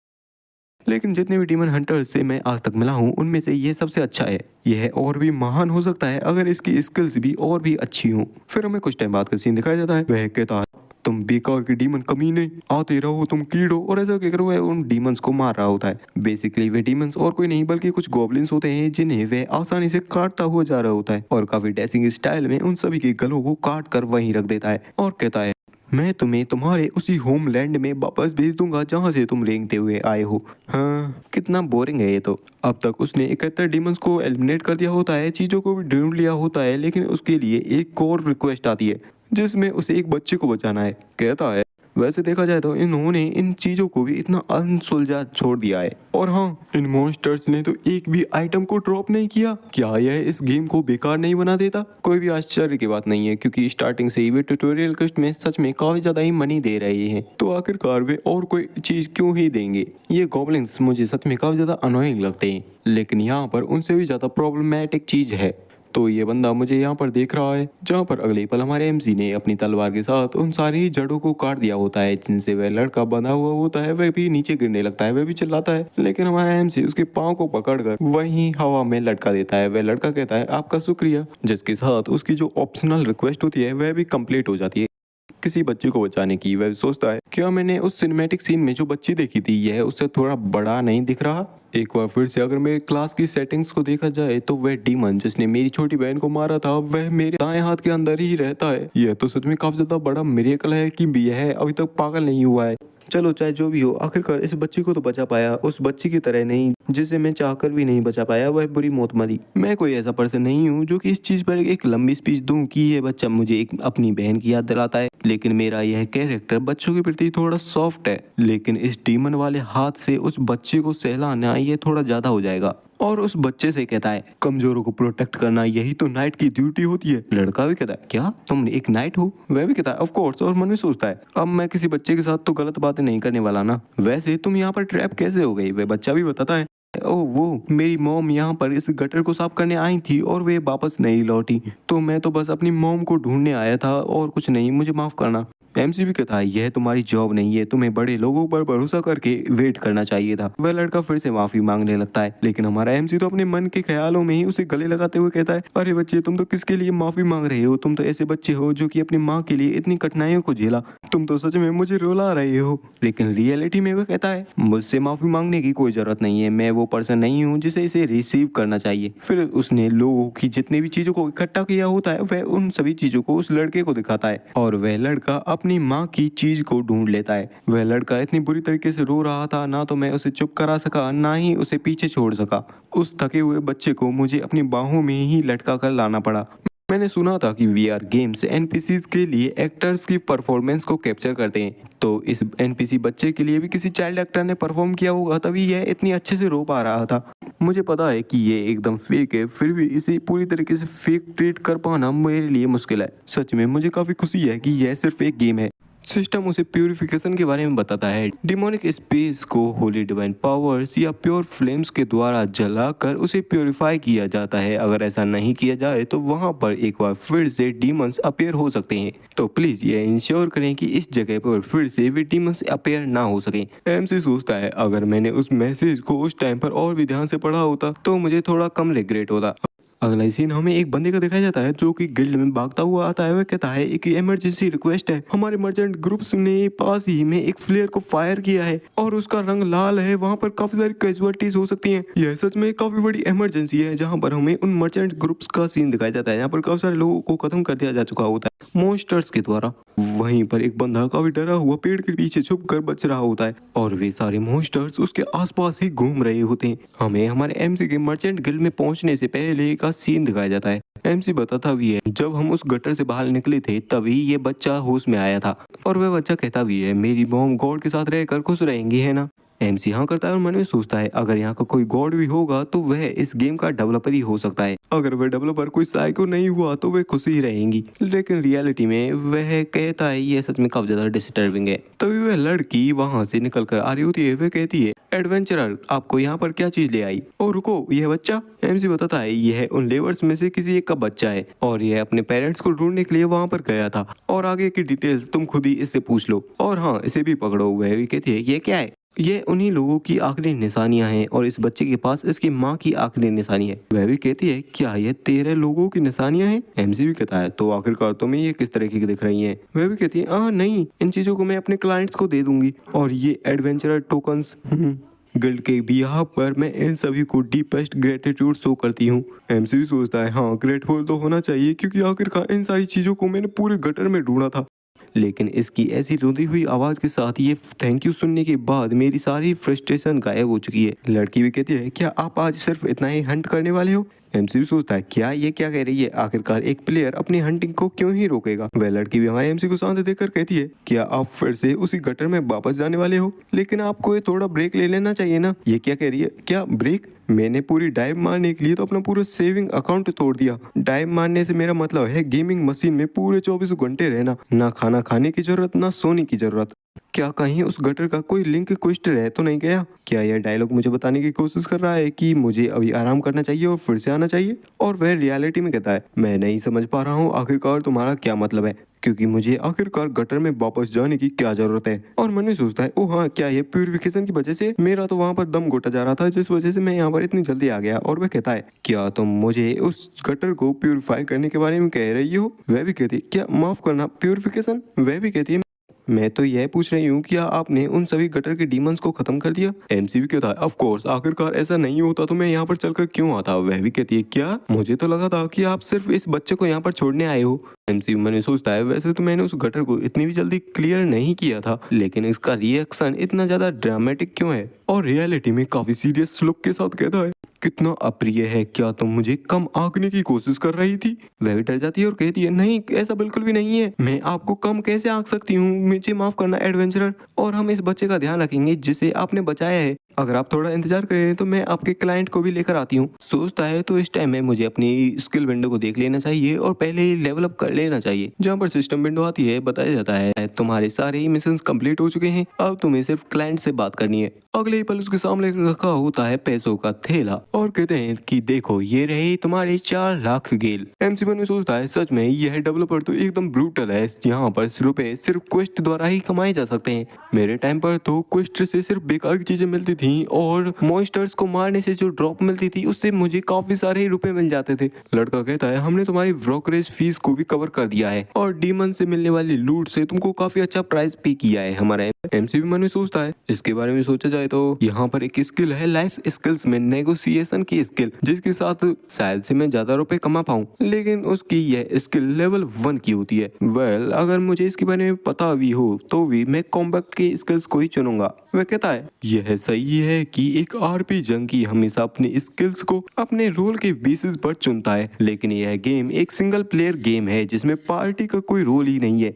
लेकिन जितने भी डीमन हंटर से मैं आज तक मिला हूँ उनमें से ये सबसे अच्छा है। यह और भी महान हो सकता है अगर इसकी स्किल्स भी और भी अच्छी हों। फिर हमें कुछ टाइम बाद का सीन दिखाया जाता है। वह कहता है, तुम बेकार के डीमन कमीने, आते रहो तुम कीड़ो, और ऐसा कहकर वह उन डीमंस को मार रहा होता है। बेसिकली वे डीमंस और कोई नहीं बल्कि कुछ गॉब्लिन्स होते हैं जिन्हें वह आसानी से काटता हुआ जा रहा होता है और काफी डैशिंग स्टाइल में उन सभी के गलों को काट कर वहीं रख देता है और कहता है, मैं तुम्हें तुम्हारे उसी होमलैंड में वापस भेज दूंगा जहां से तुम रेंगते हुए आए हो। हाँ, कितना बोरिंग है ये तो। अब तक उसने 71 डीमंस को एलिमिनेट कर दिया होता है, चीजों को भी ढूंढ लिया होता है, लेकिन उसके लिए एक और रिक्वेस्ट आती है जिसमें उसे एक बच्चे को बचाना है। कहता है, वैसे देखा जाए तो इन्होंने इन चीजों को भी इतना अनसुलझा छोड़ दिया है, और हाँ, इन मॉन्स्टर्स ने तो एक भी आइटम को ड्रॉप नहीं किया। क्या यह इस गेम को बेकार नहीं बना देता? कोई भी आश्चर्य की बात नहीं है क्योंकि स्टार्टिंग से ही वे ट्यूटोरियल कस्ट में सच में काफी ज्यादा ही मनी दे रहे हैं, तो आखिरकार वे और कोई चीज क्यों ही देंगे। ये गॉब्लिन्स मुझे सच में काफी ज्यादा अनोइंग लगते हैं, लेकिन यहाँ पर उनसे भी ज्यादा प्रॉब्लमैटिक चीज है। तो ये बंदा मुझे यहाँ पर देख रहा है, जहाँ पर अगले पल हमारे एमसी ने अपनी तलवार के साथ उन सारी जड़ों को काट दिया होता है जिनसे वह लड़का बंधा हुआ होता है। वह भी नीचे गिरने लगता है, वह भी चिल्लाता है, लेकिन हमारा एमसी उसके पाँव को पकड़कर वहीं हवा में लटका देता है। वह लड़का कहता है, आपका शुक्रिया, जिसके साथ उसकी जो ऑप्शनल रिक्वेस्ट होती है वह भी कंप्लीट हो जाती है किसी बच्चे को बचाने की। वह सोचता है, क्या मैंने उस सिनेमैटिक सीन में जो बच्ची देखी थी यह उससे थोड़ा बड़ा नहीं दिख रहा? एक बार फिर से अगर मेरे क्लास की सेटिंग्स को देखा जाए तो वह डीमन जिसने मेरी छोटी बहन को मारा था वह मेरे दाएं हाथ के अंदर ही रहता है। यह तो सच में काफी ज्यादा बड़ा मिरेकल है कि यह अभी तक पागल नहीं हुआ है। चलो चाहे जो भी हो, आखिरकार इस बच्ची को तो बचा पाया, उस बच्ची की तरह नहीं जिसे मैं चाहकर भी नहीं बचा पाया, वह बुरी मौत मरी। मैं कोई ऐसा पर्सन नहीं हूँ जो कि इस चीज पर एक लंबी स्पीच दूं कि ये बच्चा मुझे एक अपनी बहन की याद दिलाता है, लेकिन मेरा यह कैरेक्टर बच्चों के प्रति थोड़ा सॉफ्ट है, लेकिन इस डीमन वाले हाथ से उस बच्चे को सहलाना ये थोड़ा ज्यादा हो जाएगा। और उस बच्चे से कहता है, कमजोरों को प्रोटेक्ट करना यही तो नाइट की ड्यूटी होती है। लड़का भी कहता है, क्या तुम एक नाइट हो? वह भी कहता है, ऑफ कोर्स, और मन में सोचता है, अब मैं किसी बच्चे के साथ तो गलत बातें नहीं करने वाला ना। वैसे तुम यहाँ पर ट्रैप कैसे हो गई? वह बच्चा भी बताता है, ओह वो मेरी मॉम यहाँ पर इस गटर को साफ करने आई थी और वे वापस नहीं लौटी, तो मैं तो बस अपनी मॉम को ढूंढने आया था और कुछ नहीं, मुझे माफ करना। एमसी भी कहता है, यह तुम्हारी जॉब नहीं है, तुम्हें बड़े लोगों पर भरोसा करके वेट करना चाहिए था। वह लड़का फिर से माफी मांगने लगता है, लेकिन हमारा एमसी तो अपने मन के ख्यालों में ही उसे गले लगाते हुए कहता है, अरे बच्चे, तुम तो किसके लिए माफी मांग रहे हो? तुम तो ऐसे बच्चे हो जो कि अपनी माँ के लिए इतनी कठिनाइयों को झेला, तुम तो सच में मुझे रुला रहे हो। लेकिन रियलिटी में वह कहता है, मुझसे माफी मांगने की कोई जरूरत नहीं है, मैं वो पर्सन नहीं हूँ जिसे इसे रिसीव करना चाहिए। फिर उसने लोगों की जितनी भी चीजों को इकट्ठा किया होता है वह उन सभी चीजों को उस लड़के को दिखाता है, और वह लड़का अपनी माँ की चीज को ढूंढ लेता है। वह लड़का इतनी बुरी तरीके से रो रहा था, ना तो मैं उसे चुप करा सका, ना ही उसे पीछे छोड़ सका। उस थके हुए बच्चे को मुझे अपनी बाहों में ही लटका कर लाना पड़ा। मैंने सुना था कि वीआर गेम्स एनपीसीज के लिए एक्टर्स की परफॉर्मेंस को कैप्चर करते हैं, तो इस एनपीसी बच्चे के लिए भी किसी चाइल्ड एक्टर ने परफॉर्म किया होगा, तभी यह इतनी अच्छे से रो पा रहा था। मुझे पता है कि ये एकदम फेक है, फिर भी इसे पूरी तरीके से फेक ट्रीट कर पाना मेरे लिए मुश्किल है। सच में मुझे काफी खुशी है कि यह सिर्फ एक गेम है। सिस्टम उसे प्यूरिफिकेशन के बारे में बताता है। डिमोनिक स्पेस को होली डिवाइन पावर्स या प्योर फ्लेम्स के द्वारा जलाकर उसे प्योरीफाई किया जाता है। अगर ऐसा नहीं किया जाए तो वहां पर एक बार फिर से डीमंस अपीयर हो सकते हैं। तो प्लीज ये इंश्योर करें कि इस जगह पर फिर से वे डीमंस अपीयर ना हो सके। एमसी सोचता है अगर मैंने उस मैसेज को उस टाइम पर और भी ध्यान से पढ़ा होता तो मुझे थोड़ा कम रिग्रेट होता। अगला सीन हमें एक बंदे का दिखाया जाता है जो कि गिल्ड में भागता हुआ आता है। वह कहता है एक इमरजेंसी रिक्वेस्ट है, हमारे मर्चेंट ग्रुप्स ने पास ही में एक फ्लेयर को फायर किया है और उसका रंग लाल है, वहां पर काफी सारी कैजुअलिटीज हो सकती हैं। यह सच में काफी बड़ी इमरजेंसी है। जहां पर हमें उन मर्चेंट ग्रुप्स का सीन दिखाया जाता है, यहाँ पर काफी सारे लोगों को खत्म कर दिया जा चुका होता है मॉन्स्टर्स के द्वारा। वहीं पर एक बंदा काफी डरा हुआ पेड़ के पीछे छुप कर बच रहा होता है और वे सारे मॉन्स्टर्स उसके आसपास ही घूम रहे होते हैं। हमें हमारे एमसी के मर्चेंट गिल्ड में पहुंचने से पहले का सीन दिखाया जाता है। एमसी बताता भी है जब हम उस गटर से बाहर निकले थे तभी ये बच्चा होश में आया था और वह बच्चा कहता भी है मेरी मॉम गॉड के साथ रहकर खुश रहेंगी, है ना। एमसी हाँ करता है और मन में सोचता है अगर यहाँ का कोई गॉड भी होगा तो वह इस गेम का डेवलपर ही हो सकता है। अगर वह डेवलपर कोई साइको नहीं हुआ तो वे खुश ही रहेंगी। लेकिन रियलिटी में वह कहता है ये सच में काफी ज्यादा डिस्टर्बिंग है। तभी वह लड़की वहां से निकल कर आ रही होती है। वह कहती है एडवेंचरर आपको यहाँ पर क्या चीज ले आई। और रुको यह बच्चा। एमसी बताता है यह उन लेबर्स में से किसी एक का बच्चा है और यह अपने पेरेंट्स को ढूंढने के लिए वहां पर गया था और आगे की डिटेल्स तुम खुद ही इससे पूछ लो और हाँ इसे भी पकड़ो। वह भी कहती है ये क्या है। ये उन्हीं लोगों की आखिरी निशानियां हैं और इस बच्चे के पास इसकी माँ की आखिरी निशानी है। वह भी कहती है क्या ये 13 लोगों की निशानियां हैं। एमसी भी कहता है तो आखिरकार तुम्हें ये किस तरीके की दिख रही हैं। वह भी कहती है नहीं इन चीजों को मैं अपने क्लाइंट्स को दे दूंगी और ये एडवेंचरर टोकन्स गिल्ड के बिहार पर मैं इन सभी को डीपेस्ट ग्रेटिट्यूड शो करती हूँ। एमसी भी सोचता है हाँ ग्रेटफुल तो होना चाहिए क्योंकि आखिरकार इन सारी चीजों को मैंने पूरे गटर में ढूंढा था। लेकिन इसकी ऐसी रुंधी हुई आवाज के साथ ये थैंक यू सुनने के बाद मेरी सारी फ्रस्ट्रेशन गायब हो चुकी है। लड़की भी कहती है क्या आप आज सिर्फ इतना ही हंट करने वाले हो। एमसी भी सोचता है क्या ये क्या कह रही है, आखिरकार एक प्लेयर अपनी हंटिंग को क्यों ही रोकेगा। वह लड़की भी हमारे एमसी को शांत देखकर कहती है क्या आप फिर से उसी गटर में वापस जाने वाले हो, लेकिन आपको ये थोड़ा ब्रेक ले लेना चाहिए ना। ये क्या कह रही है, क्या ब्रेक। मैंने पूरी डाइव मारने के लिए तो अपना पूरा सेविंग अकाउंट तोड़ दिया। डाइव मारने से मेरा मतलब है गेमिंग मशीन में पूरे 24 घंटे रहना, ना खाना खाने की जरूरत ना सोने की जरूरत। क्या कहीं उस गटर का कोई लिंक क्विस्ट रह तो नहीं गया। क्या यह डायलॉग मुझे बताने की कोशिश कर रहा है कि मुझे अभी आराम करना चाहिए और फिर से आना चाहिए। और वह रियलिटी में कहता है मैं नहीं समझ पा रहा हूँ आखिरकार तुम्हारा क्या मतलब है, क्योंकि मुझे आखिरकार गटर में वापस जाने की क्या जरूरत है। और मन में सोचता है ओह हाँ क्या ये प्यूरिफिकेशन की वजह से, मेरा तो वहां पर दम घोटा जा रहा था जिस वजह से मैं यहाँ पर इतनी जल्दी आ गया। और वह कहता है क्या तुम मुझे उस गटर को प्यूरिफाई करने के बारे में कह रही हो। वह भी कहती है क्या माफ करना प्यूरिफिकेशन। वह भी कहती है मैं तो यह पूछ रही हूँ क्या आपने उन सभी गटर के डीमंस को खत्म कर दिया। एमसी भी कहता है ऑफ कोर्स, आखिरकार ऐसा नहीं होता तो मैं यहाँ पर चलकर क्यों आता। वह भी कहती है क्या मुझे तो लगा था कि आप सिर्फ इस बच्चे को यहाँ पर छोड़ने आए हो। एमसी मैंने सोचता है वैसे तो मैंने उस गटर को इतनी भी जल्दी क्लियर नहीं किया था, लेकिन इसका रिएक्शन इतना ज्यादा ड्रामेटिक क्यों है। और रियलिटी में काफी सीरियस लुक के साथ कहता है कितना अप्रिय है, क्या तुम मुझे कम आंकने की कोशिश कर रही थी। वह भी डर जाती है और कहती है नहीं ऐसा बिल्कुल भी नहीं है, मैं आपको कम कैसे आंक सकती हूँ, मुझे माफ करना एडवेंचरर, और हम इस बच्चे का ध्यान रखेंगे जिसे आपने बचाया है। अगर आप थोड़ा इंतजार करें तो मैं आपके क्लाइंट को भी लेकर आती हूँ। सोचता है तो इस टाइम में मुझे अपनी स्किल विंडो को देख लेना चाहिए और पहले ही लेवल अप कर लेना चाहिए। जहाँ पर सिस्टम विंडो आती है बताया जाता है तुम्हारे सारे ही मिशन कंप्लीट हो चुके हैं, अब तुम्हें सिर्फ क्लाइंट से बात करनी है। अगले ही पल उसके सामने रखा होता है पैसों का थैला और कहते हैं कि देखो ये रहे तुम्हारे 4 लाख गेल। एमसी में सोचता है सच में यह डेवलपर तो एकदम ब्रूटल है, यहाँ पर रुपए सिर्फ क्वेस्ट द्वारा ही कमाए जा सकते हैं। मेरे टाइम पर तो क्वेस्ट से सिर्फ बेकार की चीजें मिलती थी और मॉन्स्टर्स को मारने से जो ड्रॉप मिलती थी उससे मुझे काफी सारे रुपए मिल जाते थे। लड़का कहता है हमने तुम्हारी ब्रोकरेज फीस को भी कवर कर दिया है और डीमन से मिलने वाली लूट से तुमको काफी अच्छा प्राइस पे किया है हमारा। एमसी भी मन में सोचता है इसके बारे में सोचा जाए तो यहाँ पर एक स्किल है लाइफ स्किल्स में नेगोशिएशन की स्किल, जिसके साथ शायद से मैं ज्यादा रुपए कमा पाऊँ, लेकिन उसकी यह स्किल लेवल 1 की होती है। वेल अगर मुझे इसके बारे में पता भी हो तो भी मैं कॉम्बैक्ट के स्किल्स को ही चुनूंगा। वह कहता है यह सही यही है कि एक आरपी जंकी हमेशा अपने स्किल्स को अपने रोल के बेसिस पर चुनता है, लेकिन यह गेम एक सिंगल प्लेयर गेम है जिसमें पार्टी का कोई रोल ही नहीं है।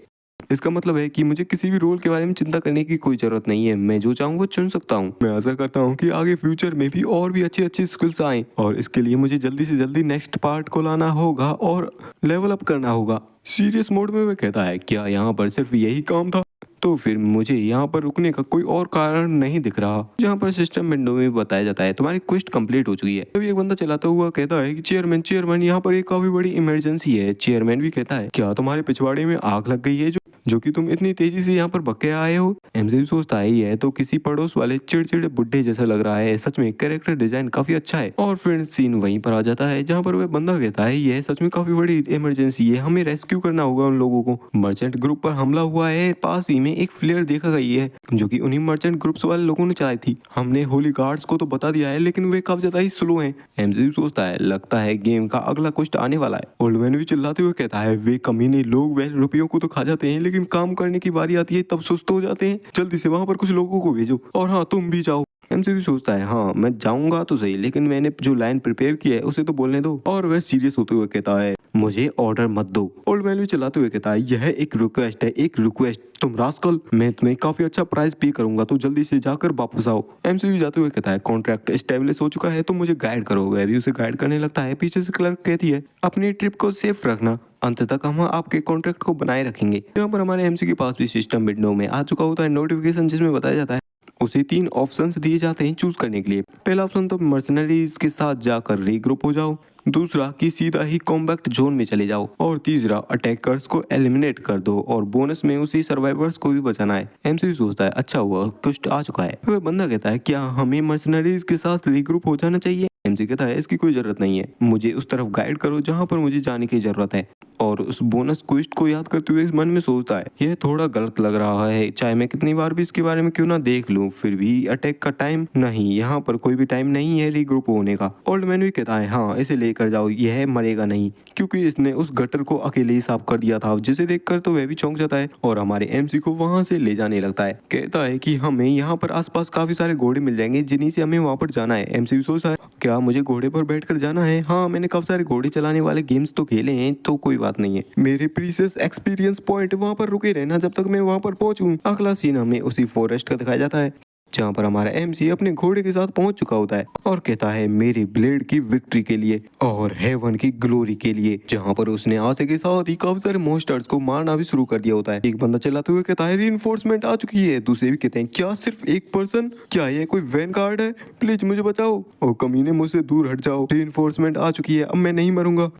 इसका मतलब है कि मुझे किसी भी रोल के बारे में चिंता करने की कोई जरूरत नहीं है, मैं जो चाहूँ वो चुन सकता हूँ। मैं आशा करता हूँ कि आगे फ्यूचर में भी और भी अच्छी अच्छी स्किल्स आएं और इसके लिए मुझे जल्दी से जल्दी नेक्स्ट पार्ट को लाना होगा और लेवल अप करना होगा। सीरियस मोड में वह कहता है क्या यहाँ पर सिर्फ यही काम था? तो फिर मुझे यहाँ पर रुकने का कोई और कारण नहीं दिख रहा। यहाँ पर सिस्टम विंडो में बताया जाता है तुम्हारी क्वेस्ट कंप्लीट हो चुकी है। तभी एक बंदा चलाता हुआ कहता है कि चेयरमैन चेयरमैन यहाँ पर एक काफी बड़ी इमरजेंसी है। चेयरमैन भी कहता है क्या तुम्हारे पिछवाड़े में आग लग गई है जो कि तुम इतनी तेजी से यहाँ पर भग के आए हो? एमजे भी सोचता है यह तो किसी पड़ोस वाले चिड़चिड़े बुड्ढे जैसा लग रहा है। सच में कैरेक्टर डिजाइन काफी अच्छा है। और फिर सीन वहीं पर आ जाता है जहाँ पर वह बंदा कहता है यह सच में काफी बड़ी इमरजेंसी है, हमें रेस्क्यू करना होगा उन लोगों को। मर्चेंट ग्रुप पर हमला हुआ है, पास ही में एक फ्लेयर देखा गई है जो कि उन्हीं मर्चेंट ग्रुप्स वाले लोगों ने चलाई थी। हमने होली गार्ड्स को तो बता दिया है लेकिन वे काफी ज्यादा ही स्लो हैं। एमजे भी सोचता है लगता है गेम का अगला क्वेस्ट आने वाला है। ओल्ड मैन भी चिल्लाते हुए कहता है वे कमीने लोग वह रुपयों को तो खा जाते हैं लेकिन काम करने की बारी आती है तब सुस्त हो जाते हैं। जल्दी से वहां पर कुछ लोगों को भेजो और हाँ तुम भी जाओ। एमसी भी सोचता है हाँ मैं जाऊंगा तो सही, लेकिन मैंने जो लाइन प्रिपेयर की है उसे तो बोलने दो। और वह सीरियस होते हुए कहता है मुझे ऑर्डर मत दो। ओल्ड मैन भी चलाते हुए कहता है यह एक रिक्वेस्ट है, एक रिक्वेस्ट। तुम रास्कल, मैं तुम्हें काफी अच्छा प्राइस पे करूंगा तो जल्दी से जाकर वापस आओ। एमसी भी जाते हुए कहता है कॉन्ट्रैक्ट एस्टेब्लिश हो चुका है तो मुझे गाइड करो। वह भी उसे गाइड करने लगता है। पीछे से क्लर्क कहती है अपनी ट्रिप को सेफ रखना, अंत तक हम आपके कॉन्ट्रैक्ट को बनाए रखेंगे। यहाँ पर हमारे एमसी के पास भी सिस्टम विंडो में आ चुका होता है नोटिफिकेशन जिसमें बताया जाता है उसे 3 ऑप्शंस दिए जाते हैं चूज करने के लिए। पहला ऑप्शन तो मर्सनरीज के साथ जाकर रीग्रुप हो जाओ, दूसरा कि सीधा ही कॉम्बैक्ट जोन में चले जाओ और तीसरा अटैकर्स को एलिमिनेट कर दो और बोनस में उसी सर्वाइवर्स को भी बचाना है। एमसी सोचता है अच्छा हुआ कुछ आ चुका है। वह बंदा कहता है क्या हमें मर्सनरीज के साथ रीग्रुप हो जाना चाहिए? एमसी कहता है इसकी कोई जरूरत नहीं है, मुझे उस तरफ गाइड करो जहाँ पर मुझे जाने की जरूरत है। और उस बोनस क्वेस्ट को याद करते हुए मन में सोचता है यह थोड़ा गलत लग रहा है, चाहे मैं कितनी बार भी इसके बारे में क्यों ना देख लूं, फिर भी अटैक का टाइम नहीं, यहाँ पर कोई भी टाइम नहीं है रीग्रुप होने का। ओल्ड मैन भी कहता है हाँ इसे लेकर जाओ, यह मरेगा नहीं क्योंकि इसने उस गटर को अकेले ही साफ कर दिया था। जिसे देखकर तो वह भी चौंक जाता है और हमारे एमसी को वहां से ले जाने लगता है। कहता है कि हमें यहाँ पर आसपास काफी सारे घोड़े मिल जाएंगे जिन्हीं से हमें वहां पर जाना है। एमसी भी सोचता है क्या मुझे घोड़े पर बैठकर जाना है? हाँ मैंने काफी सारे घोड़े चलाने वाले गेम्स तो खेले हैं तो कोई बात नहीं है। मेरे प्रीसियस एक्सपीरियंस पॉइंट वहां पर रुके रहना जब तक मैं वहां पर पहुंचूं। अगला सीन हमें उसी फॉरेस्ट का दिखाया जाता है जहाँ पर हमारा एमसी अपने घोड़े के साथ पहुंच चुका होता है और कहता है मेरी ब्लेड की विक्ट्री के लिए और हेवन की ग्लोरी के लिए। जहाँ पर उसने आशे के साथ ही काफी सारे मॉन्स्टर्स को मारना भी शुरू कर दिया होता है। एक बंदा चलाते हुए कहता है रीइंफोर्समेंट आ चुकी है। दूसरे भी कहते हैं क्या सिर्फ एक पर्सन? क्या ये कोई वैन गार्ड है? प्लीज मुझे बचाओ। और कमीने मुझसे दूर हट जाओ, रीइंफोर्समेंट आ चुकी है, अब मैं नहीं मरूंगा।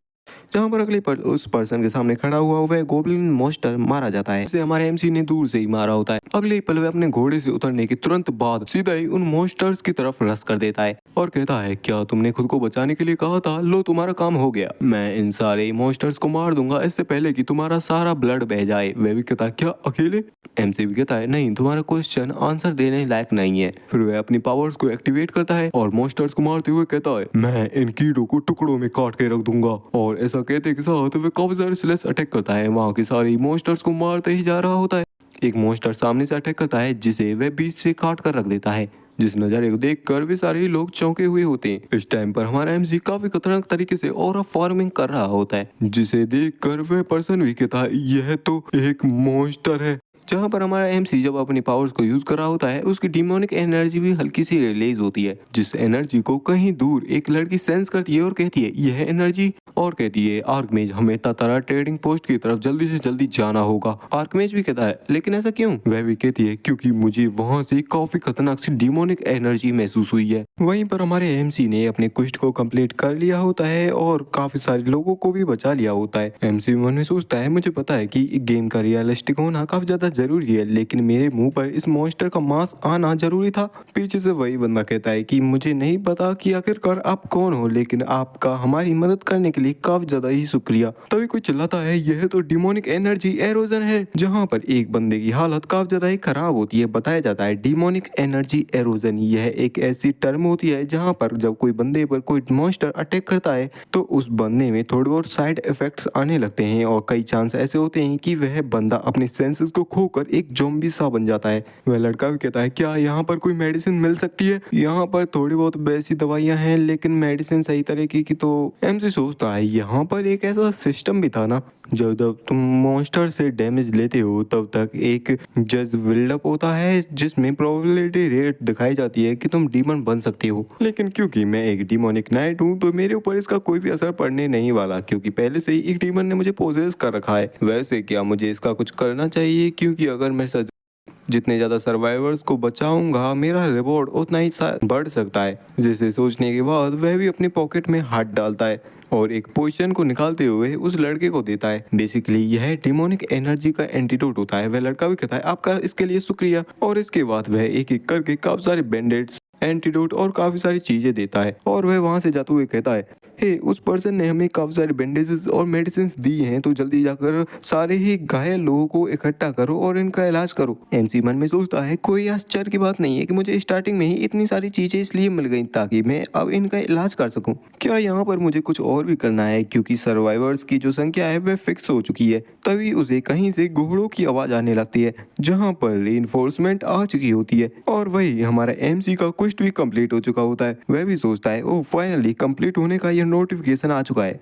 जहाँ पर अगले पर उस पर्सन के सामने खड़ा हुआ वह गोब्लिन मॉन्स्टर मारा जाता है। इसे हमारे एमसी ने दूर से ही मारा होता है। अगले ही पल वह अपने घोड़े से उतरने के तुरंत बाद सीधा ही उन मॉन्स्टर्स की तरफ रस कर देता है और कहता है क्या तुमने खुद को बचाने के लिए कहा था? लो तुम्हारा काम हो गया, मैं इन सारे मॉन्स्टर्स को मार दूंगा इससे पहले कि तुम्हारा सारा ब्लड बह जाए। वह भी कहता है क्या अकेले? एमसी भी कहता है नहीं, तुम्हारा क्वेश्चन आंसर देने लायक नहीं है। फिर वह अपनी पावर्स को एक्टिवेट करता है और मॉन्स्टर्स को मारते हुए कहता है मैं इन कीड़ों को टुकड़ों में काट के रख दूंगा। और ऐसा कहते के साथ वह काफी सारे स्लेश अटैक करता है, वहाँ के सारे मॉन्स्टर्स को मारते ही जा रहा होता है। एक मॉन्स्टर सामने से अटैक करता है जिसे वह बीच से काट कर रख देता है, जिस नजारे को देखकर वे सारे लोग चौंके हुए होते हैं। इस टाइम पर हमारा एमसी काफी खतरनाक तरीके से ऑरा फार्मिंग कर रहा होता है, जिसे देखकर वह पर्सन भी कहता है यह तो एक मॉन्स्टर है। जहाँ पर हमारा एमसी जब अपनी पावर्स को यूज कर रहा होता है उसकी डिमोनिक एनर्जी भी हल्की सी रिलीज होती है, जिस एनर्जी को कहीं दूर एक लड़की सेंस करती है और कहती है यह एनर्जी, और कहती है आर्कमेज हमें तातारा ट्रेडिंग पोस्ट की तरफ जल्दी से जल्दी जाना होगा। आर्कमेज भी कहता है लेकिन ऐसा क्यों? वह भी कहती है क्योंकि मुझे वहां से काफी खतरनाक सी डिमोनिक एनर्जी महसूस हुई है। वहीं पर हमारे एमसी ने अपने क्वेस्ट को कंप्लीट कर लिया होता है और काफी सारे लोगों को भी बचा लिया होता है। एमसी मन में सोचता है मुझे पता है कि गेम का रियलिस्टिक होना काफी ज्यादा जरूरी है, लेकिन मेरे मुंह पर इस मॉन्स्टर का मांस आना जरूरी था। पीछे से वही बंदा कहता है कि मुझे नहीं पता कि आखिरकार आप कौन हो, लेकिन आपका हमारी मदद करने के लिए काफी ज्यादा ही शुक्रिया। तभी कोई चिल्लाता है यह तो डिमोनिक एनर्जी एरोजन है, जहाँ पर एक बंदे की हालत काफी ज्यादा ही खराब होती है। बताया जाता है डिमोनिक एनर्जी एरोजन यह एक ऐसी टर्म होती है जहाँ पर जब कोई बंदे पर कोई मॉन्स्टर अटैक करता है तो उस बंदे में थोड़े बहुत साइड इफेक्ट्स आने लगते हैं और कई चांस ऐसे होते हैं कि वह बंदा अपने सेंसेस को खो होकर एक ज़ॉम्बी सा बन जाता है। वह लड़का भी कहता है क्या यहाँ पर कोई मेडिसिन मिल सकती है? यहाँ पर थोड़ी बहुत वैसी दवाइयाँ हैं लेकिन मेडिसिन सही तरीके की तो। एमसी सोचता है यहाँ पर एक ऐसा सिस्टम भी था ना, जब जब तुम मॉन्स्टर से डैमेज लेते हो तब तक एक जज बिल्डअप होता है जिसमें प्रोबेबिलिटी रेट दिखाई जाती है कि तुम डीमन बन सकते हो। लेकिन क्योंकि मैं एक डिमोनिक नाइट हूँ तो मेरे ऊपर इसका कोई भी असर पड़ने नहीं वाला, क्योंकि पहले से ही एक डीमन ने मुझे पोजेस कर रखा है। वैसे क्या मुझे इसका कुछ करना चाहिए, क्योंकि अगर मैं जितने ज़्यादा सर्वाइवर्स को बचाऊंगा मेरा रिवॉर्ड उतना ही बढ़ सकता है। जिसे सोचने के बाद वह भी अपनी पॉकेट में हाथ डालता है और एक पोशन को निकालते हुए उस लड़के को देता है। बेसिकली यह डिमोनिक एनर्जी का एंटीडोट होता है। वह लड़का भी कहता है आपका इसके लिए शुक्रिया, और इसके बाद वह एक एक करके काफी सारे बैंडेड्स, एंटीडोट और काफी सारी चीजें देता है। और वह वहां से जाते हुए कहता है हे उस पर्सन ने हमें काफी सारे बैंडेजेस और मेडिसिन दी हैं, तो जल्दी जाकर सारे ही घायल लोगों को इकट्ठा करो और इनका इलाज करो। एमसी मन में सोचता है कोई आश्चर्य की बात नहीं है कि मुझे स्टार्टिंग में ही इतनी सारी चीजें इसलिए मिल गई ताकि मैं अब इनका इलाज कर सकूं। क्या यहाँ पर मुझे कुछ और भी करना है, क्योंकि सर्वाइवर्स की जो संख्या है वह फिक्स हो चुकी है। तभी उसे कहीं से घोड़ों की आवाज आने लगती है जहाँ पर रीइंफोर्समेंट आ चुकी होती है, और वही हमारा एमसी का क्वेस्ट भी कंप्लीट हो चुका होता है। वह भी सोचता है ओ फाइनली कंप्लीट होने का यह नोटिफिकेशन आ चुका है।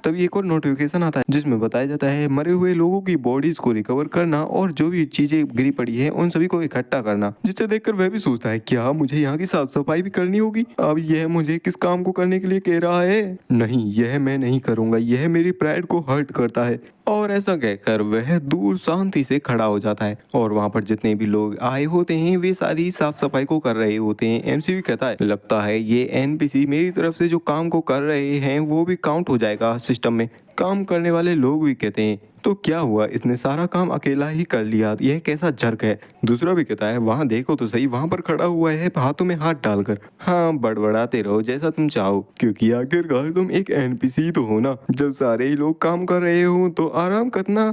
तभी एक और नोटिफिकेशन आता है जिसमें बताया जाता है मरे हुए लोगों की बॉडीज को रिकवर करना और जो भी चीजें गिरी पड़ी है उन सभी को इकट्ठा करना। जिसे देखकर वह भी सोचता है क्या मुझे यहाँ की साफ सफाई भी करनी होगी? अब यह मुझे किस काम को करने के लिए कह रहा है? नहीं, यह मैं नहीं करूंगा, यह मेरी प्राइड को हर्ट करता है। और ऐसा कहकर वह दूर शांति से खड़ा हो जाता है और वहां पर जितने भी लोग आए होते हैं वे सारी साफ सफाई को कर रहे होते हैं। एमसी भी कहता है लगता है ये एनपीसी मेरी तरफ से जो काम को कर रहे हैं वो भी काउंट हो जाएगा सिस्टम में। काम करने वाले लोग भी कहते हैं तो क्या हुआ, इसने सारा काम अकेला ही कर लिया, यह कैसा जर्क है। दूसरा भी कहता है वहां देखो तो सही, वहां पर खड़ा हुआ है हाथों में हाथ डालकर। हाँ, बड़बड़ाते रहो जैसा तुम चाहो, क्योंकि आखिरकार तुम एक एनपीसी तो हो ना। जब सारे ही लोग काम कर रहे हो तो आराम करना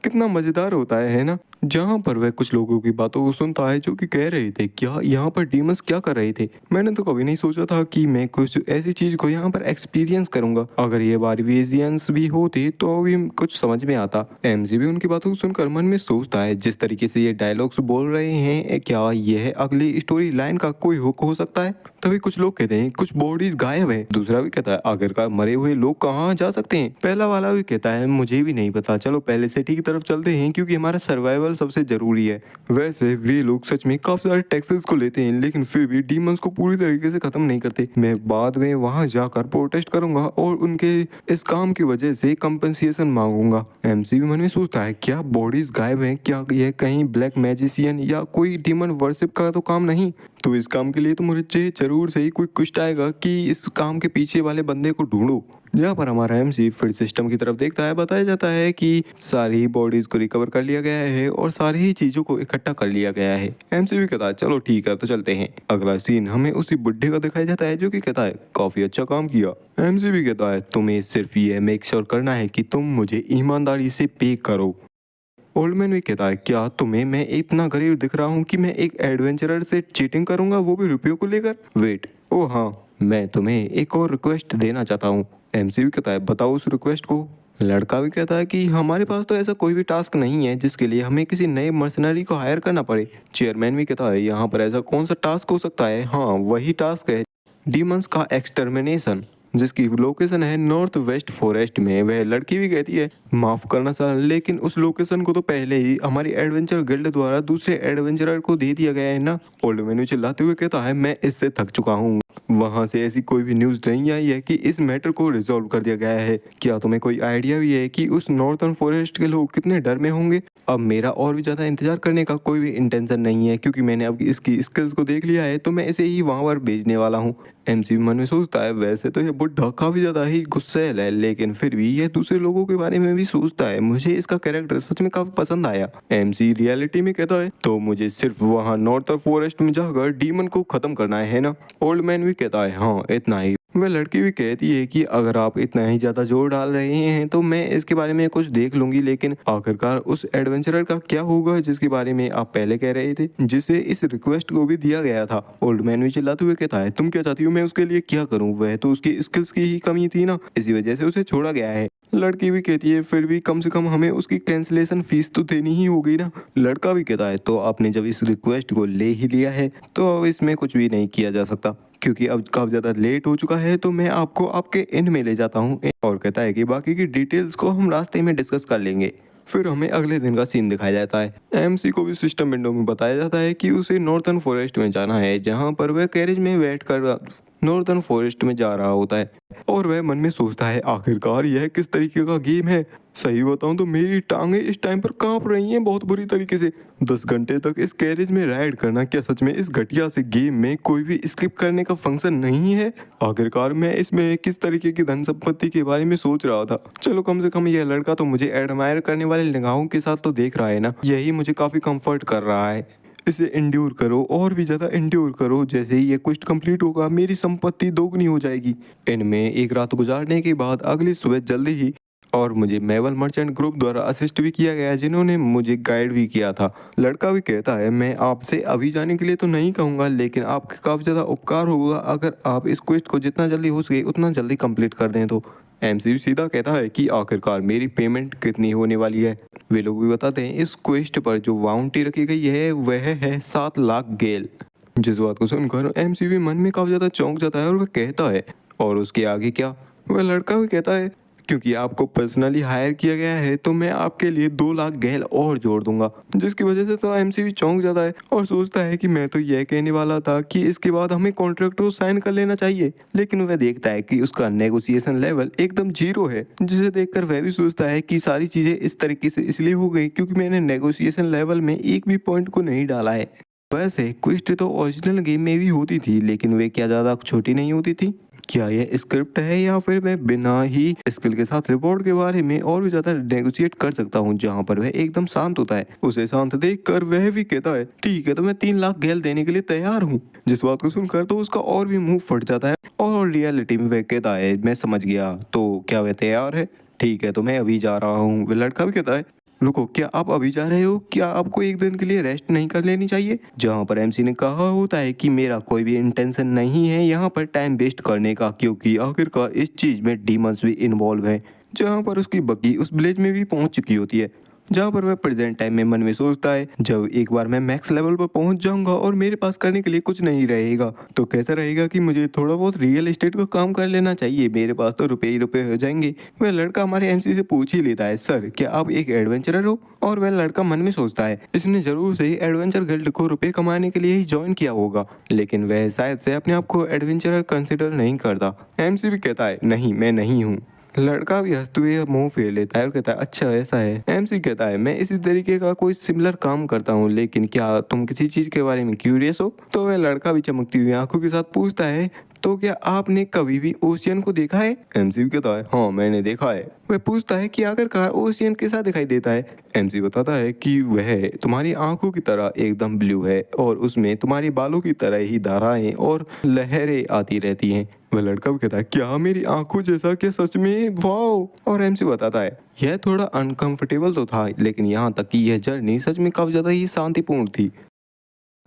कितना मजेदार होता है ना। जहाँ पर वह कुछ लोगों की बातों को सुनता है जो कि कह रहे थे क्या यहाँ पर डीमंस क्या कर रहे थे। मैंने तो कभी नहीं सोचा था कि मैं कुछ ऐसी चीज को यहाँ पर एक्सपीरियंस करूंगा। अगर ये बारविजियंस भी होते तो भी कुछ समझ में आता। एमसी भी उनकी बातों को सुनकर मन में सोचता है जिस तरीके से ये डायलॉग्स बोल रहे हैं क्या यह अगली स्टोरी लाइन का कोई हुक हो सकता है। तभी कुछ लोग कहते हैं कुछ बॉडीज गायब है। दूसरा भी कहता है आखिरकार मरे हुए लोग कहाँ जा सकते हैं। पहला वाला भी कहता है मुझे भी नहीं पता, चलो पहले सिटी की तरफ चलते हैं क्योंकि हमारा सर्वाइवल सबसे जरूरी है। वैसे वे लोग सच में काफी सारे टैक्सेस को लेते हैं लेकिन फिर भी डीमंस को पूरी तरीके से खत्म नहीं करते। मैं बाद में वहां जाकर प्रोटेस्ट करूंगा और उनके इस काम की वजह से कंपनसेशन मांगूंगा। एमसी भी मन में सोचता है क्या बॉडीज गायब हैं, क्या यह कहीं ब्लैक मैजिशियन या कोई डीमन वर्शिप का तो काम नहीं। तो इस काम के लिए तो मुझे जरूर से ही कोई क्वेस्ट आएगा कि इस काम के पीछे वाले बंदे को ढूंढो। जहाँ पर हमारा एमसी फिर सिस्टम की तरफ देखता है। बताया जाता है कि सारी बॉडीज को रिकवर कर लिया गया है और सारी ही चीजों को इकट्ठा कर लिया गया है। एमसी भी कहता है चलो ठीक है तो चलते हैं। अगला सीन हमें उसी बुढ़े का दिखाया जाता है जो कि कहता है काफी अच्छा काम किया। एमसी भी कहता है तुम्हें सिर्फ ये मेक श्योर करना है कि तुम मुझे ईमानदारी से पे करो। ओल्डमैन भी कहता है क्या तुम्हें मैं इतना गरीब दिख रहा हूँ कि मैं एक एडवेंचरर से चीटिंग करूंगा, वो भी रुपयों को लेकर। वेट, ओ हाँ, मैं तुम्हें एक और रिक्वेस्ट देना चाहता हूँ। एमसी भी कहता है बताओ उस रिक्वेस्ट को। लड़का भी कहता है कि हमारे पास तो ऐसा कोई भी टास्क नहीं है जिसके लिए हमें किसी नए मर्सनरी को हायर करना पड़े। चेयरमैन भी कहता है यहाँ पर ऐसा कौन सा टास्क हो सकता है। हाँ, वही टास्क है डीमंस का एक्सटर्मिनेशन, जिसकी लोकेशन है नॉर्थ वेस्ट फॉरेस्ट में। वह लड़की भी कहती है माफ करना सर, लेकिन उस लोकेशन को तो पहले ही हमारी एडवेंचर गिल्ड द्वारा दूसरे एडवेंचरर को दे दिया गया है ना। ओल्ड मैन चिल्लाते हुए कहता है मैं इससे थक चुका हूँ, वहां से ऐसी कोई भी न्यूज नहीं आई है कि इस मैटर को रिजॉल्व कर दिया गया है। क्या तुम्हें कोई आइडिया भी है कि उस नॉर्थर्न फॉरेस्ट के लोग कितने डर में होंगे। अब मेरा और भी ज्यादा इंतजार करने का कोई भी इंटेंशन नहीं है क्योंकि मैंने अब इसकी स्किल्स को देख लिया है, तो मैं इसे ही वहां पर भेजने वाला हूँ। एमसी मन में सोचता है वैसे तो ये बुढ़ा काफी ज्यादा ही गुस्सैल है, लेकिन फिर भी यह दूसरे लोगों के बारे में भी सोचता है। मुझे इसका कैरेक्टर सच में काफी पसंद आया। एमसी रियलिटी में कहता है तो मुझे सिर्फ वहाँ नॉर्थर्न फॉरेस्ट में जाकर डीमन को खत्म करना है ना। ओल्ड मैन भी कहता है हाँ इतना ही। वह लड़की भी कहती है कि अगर आप इतना ही ज्यादा जोर डाल रहे हैं तो मैं इसके बारे में कुछ देख लूंगी, लेकिन आखिरकार उस एडवेंचरर का क्या होगा जिसके बारे में आप पहले कह रहे थे, जिसे इस रिक्वेस्ट को भी दिया गया था। ओल्ड मैन भी चिल्लाते हुए कहता है तुम क्या चाहती हो मैं उसके लिए क्या करूं, वह तो उसकी स्किल्स की ही कमी थी ना, इसी वजह से उसे छोड़ा गया है। लड़की भी कहती है फिर भी कम से कम हमें उसकी कैंसिलेशन फीस तो देनी ही होगी ना। लड़का भी कहता है तो आपने जब इस रिक्वेस्ट को ले ही लिया है तो अब इसमें कुछ भी नहीं किया जा सकता, क्योंकि अब काफ़ी ज़्यादा लेट हो चुका है, तो मैं आपको आपके एंड में ले जाता हूँ। और कहता है कि बाकी की डिटेल्स को हम रास्ते में डिस्कस कर लेंगे। फिर हमें अगले दिन का सीन दिखाया जाता है। एमसी को भी सिस्टम विंडो में बताया जाता है कि उसे नॉर्थर्न फॉरेस्ट में जाना है, जहाँ पर वह कैरेज में बैठ कर नॉर्थर्न फॉरेस्ट में जा रहा होता है। और वह मन में सोचता है आखिरकार यह किस तरीके का गेम है। सही बताऊं तो मेरी टांगे इस टाइम पर कांप रही हैं बहुत बुरी तरीके से। 10 घंटे तक इस कैरेज में राइड करना, क्या सच में इस घटिया से गेम में कोई भी स्किप करने का फंक्शन नहीं है? आखिरकार मैं इसमें किस तरीके की धन संपत्ति के बारे में सोच रहा था। चलो कम से कम यह लड़का तो मुझे एडमायर करने वाले निगाहों के साथ तो देख रहा है ना, यही मुझे काफ़ी कंफर्ट कर रहा है। इसे इंड्योर करो और भी ज़्यादा इंड्योर करो, जैसे ही ये क्वेस्ट कंप्लीट होगा मेरी संपत्ति दोगुनी हो जाएगी। इनमें एक रात गुजारने के बाद अगली सुबह जल्दी ही और मुझे मेवल मर्चेंट ग्रुप द्वारा असिस्ट भी किया गया, जिन्होंने मुझे गाइड भी किया था। लड़का भी कहता है मैं आपसे अभी जाने के लिए तो नहीं कहूँगा, लेकिन आपके काफ़ी ज़्यादा उपकार होगा अगर आप इस क्वेस्ट को जितना जल्दी हो सके उतना जल्दी कंप्लीट कर दें। तो एमसी सीधा कहता है कि आखिरकार मेरी पेमेंट कितनी होने वाली है। वे लोग भी बताते हैं इस क्वेस्ट पर जो बाउंटी रखी गई है वह है 7 लाख गेल। जिस बात को सुनकर एमसी भी मन में काफ़ी ज़्यादा चौंक जाता है और वह कहता है और उसके आगे क्या? वह लड़का भी कहता है क्योंकि आपको पर्सनली हायर किया गया है तो मैं आपके लिए 2 लाख गैल और जोड़ दूंगा। जिसकी वजह से तो एमसी भी चौंक जाता है और सोचता है कि मैं तो यह कहने वाला था कि इसके बाद हमें कॉन्ट्रैक्ट को साइन कर लेना चाहिए, लेकिन वह देखता है कि उसका नेगोशिएशन लेवल एकदम 0 है। जिसे देखकर वह भी सोचता है कि सारी चीज़ें इस तरीके से इसलिए हो गई क्योंकि मैंने नेगोशिएशन लेवल में एक भी पॉइंट को नहीं डाला है। वैसे क्विस्ट तो ओरिजिनल गेम में भी होती थी, लेकिन वे क्या ज़्यादा छोटी नहीं होती थी? क्या यह स्क्रिप्ट है या फिर मैं बिना ही स्किल के साथ रिपोर्ट के बारे में और भी ज्यादा नेगोशिएट कर सकता हूँ, जहाँ पर वह एकदम शांत होता है। उसे शांत देखकर वह भी कहता है ठीक है तो मैं 3 लाख गैल देने के लिए तैयार हूँ। जिस बात को सुनकर तो उसका और भी मुंह फट जाता है और रियलिटी में वह कहता है मैं समझ गया, तो क्या वह तैयार है? ठीक है तो मैं अभी जा रहा हूँ। वह लड़का भी कहता है रुको, क्या आप अभी जा रहे हो? क्या आपको एक दिन के लिए रेस्ट नहीं कर लेनी चाहिए? जहाँ पर एमसी ने कहा होता है कि मेरा कोई भी इंटेंशन नहीं है यहाँ पर टाइम वेस्ट करने का, क्योंकि आखिरकार इस चीज़ में डीमंस भी इन्वॉल्व हैं। जहाँ पर उसकी बग्गी उस विलेज में भी पहुँच चुकी होती है, जहाँ पर वह प्रेजेंट टाइम में मन में सोचता है जब एक बार मैं मैक्स लेवल पर पहुंच जाऊंगा और मेरे पास करने के लिए कुछ नहीं रहेगा तो कैसा रहेगा कि मुझे थोड़ा बहुत रियल एस्टेट का काम कर लेना चाहिए, मेरे पास तो रुपए ही रुपए हो जाएंगे। वह लड़का हमारे एमसी से पूछ ही लेता है सर क्या आप एक एडवेंचरर हो? और वह लड़का मन में सोचता है इसने जरूर से ही एडवेंचर गिल्ड को रुपए कमाने के लिए ही ज्वाइन किया होगा, लेकिन वह शायद से अपने आप को एडवेंचरर कंसिडर नहीं करता। एमसी भी कहता है नहीं मैं नहीं हूँ। लड़का भी हंसते हुए मुंह फेर लेता है और कहता है अच्छा ऐसा है। एमसी कहता है मैं इसी तरीके का कोई सिमिलर काम करता हूँ, लेकिन क्या तुम किसी चीज़ के बारे में क्यूरियस हो? तो वह लड़का भी चमकती हुई आंखों के साथ पूछता है तो क्या आपने कभी भी ओशियन को देखा है? एमसी कहता है हाँ मैंने देखा है। वह पूछता है कि आखिरकार ओशियन कैसा दिखाई देता है? एमसी बताता है कि वह तुम्हारी आंखों की तरह एकदम ब्लू है और उसमें तुम्हारी बालों की तरह ही धाराएं और लहरें आती रहती हैं। वह लड़का भी कहता है क्या मेरी आंखों जैसा? क्या सच में? वाह। और एमसी बताता है यह थोड़ा अनकंफर्टेबल तो था, लेकिन यहाँ तक कि यह जर्नी सच में काफी ज्यादा ही शांतिपूर्ण थी।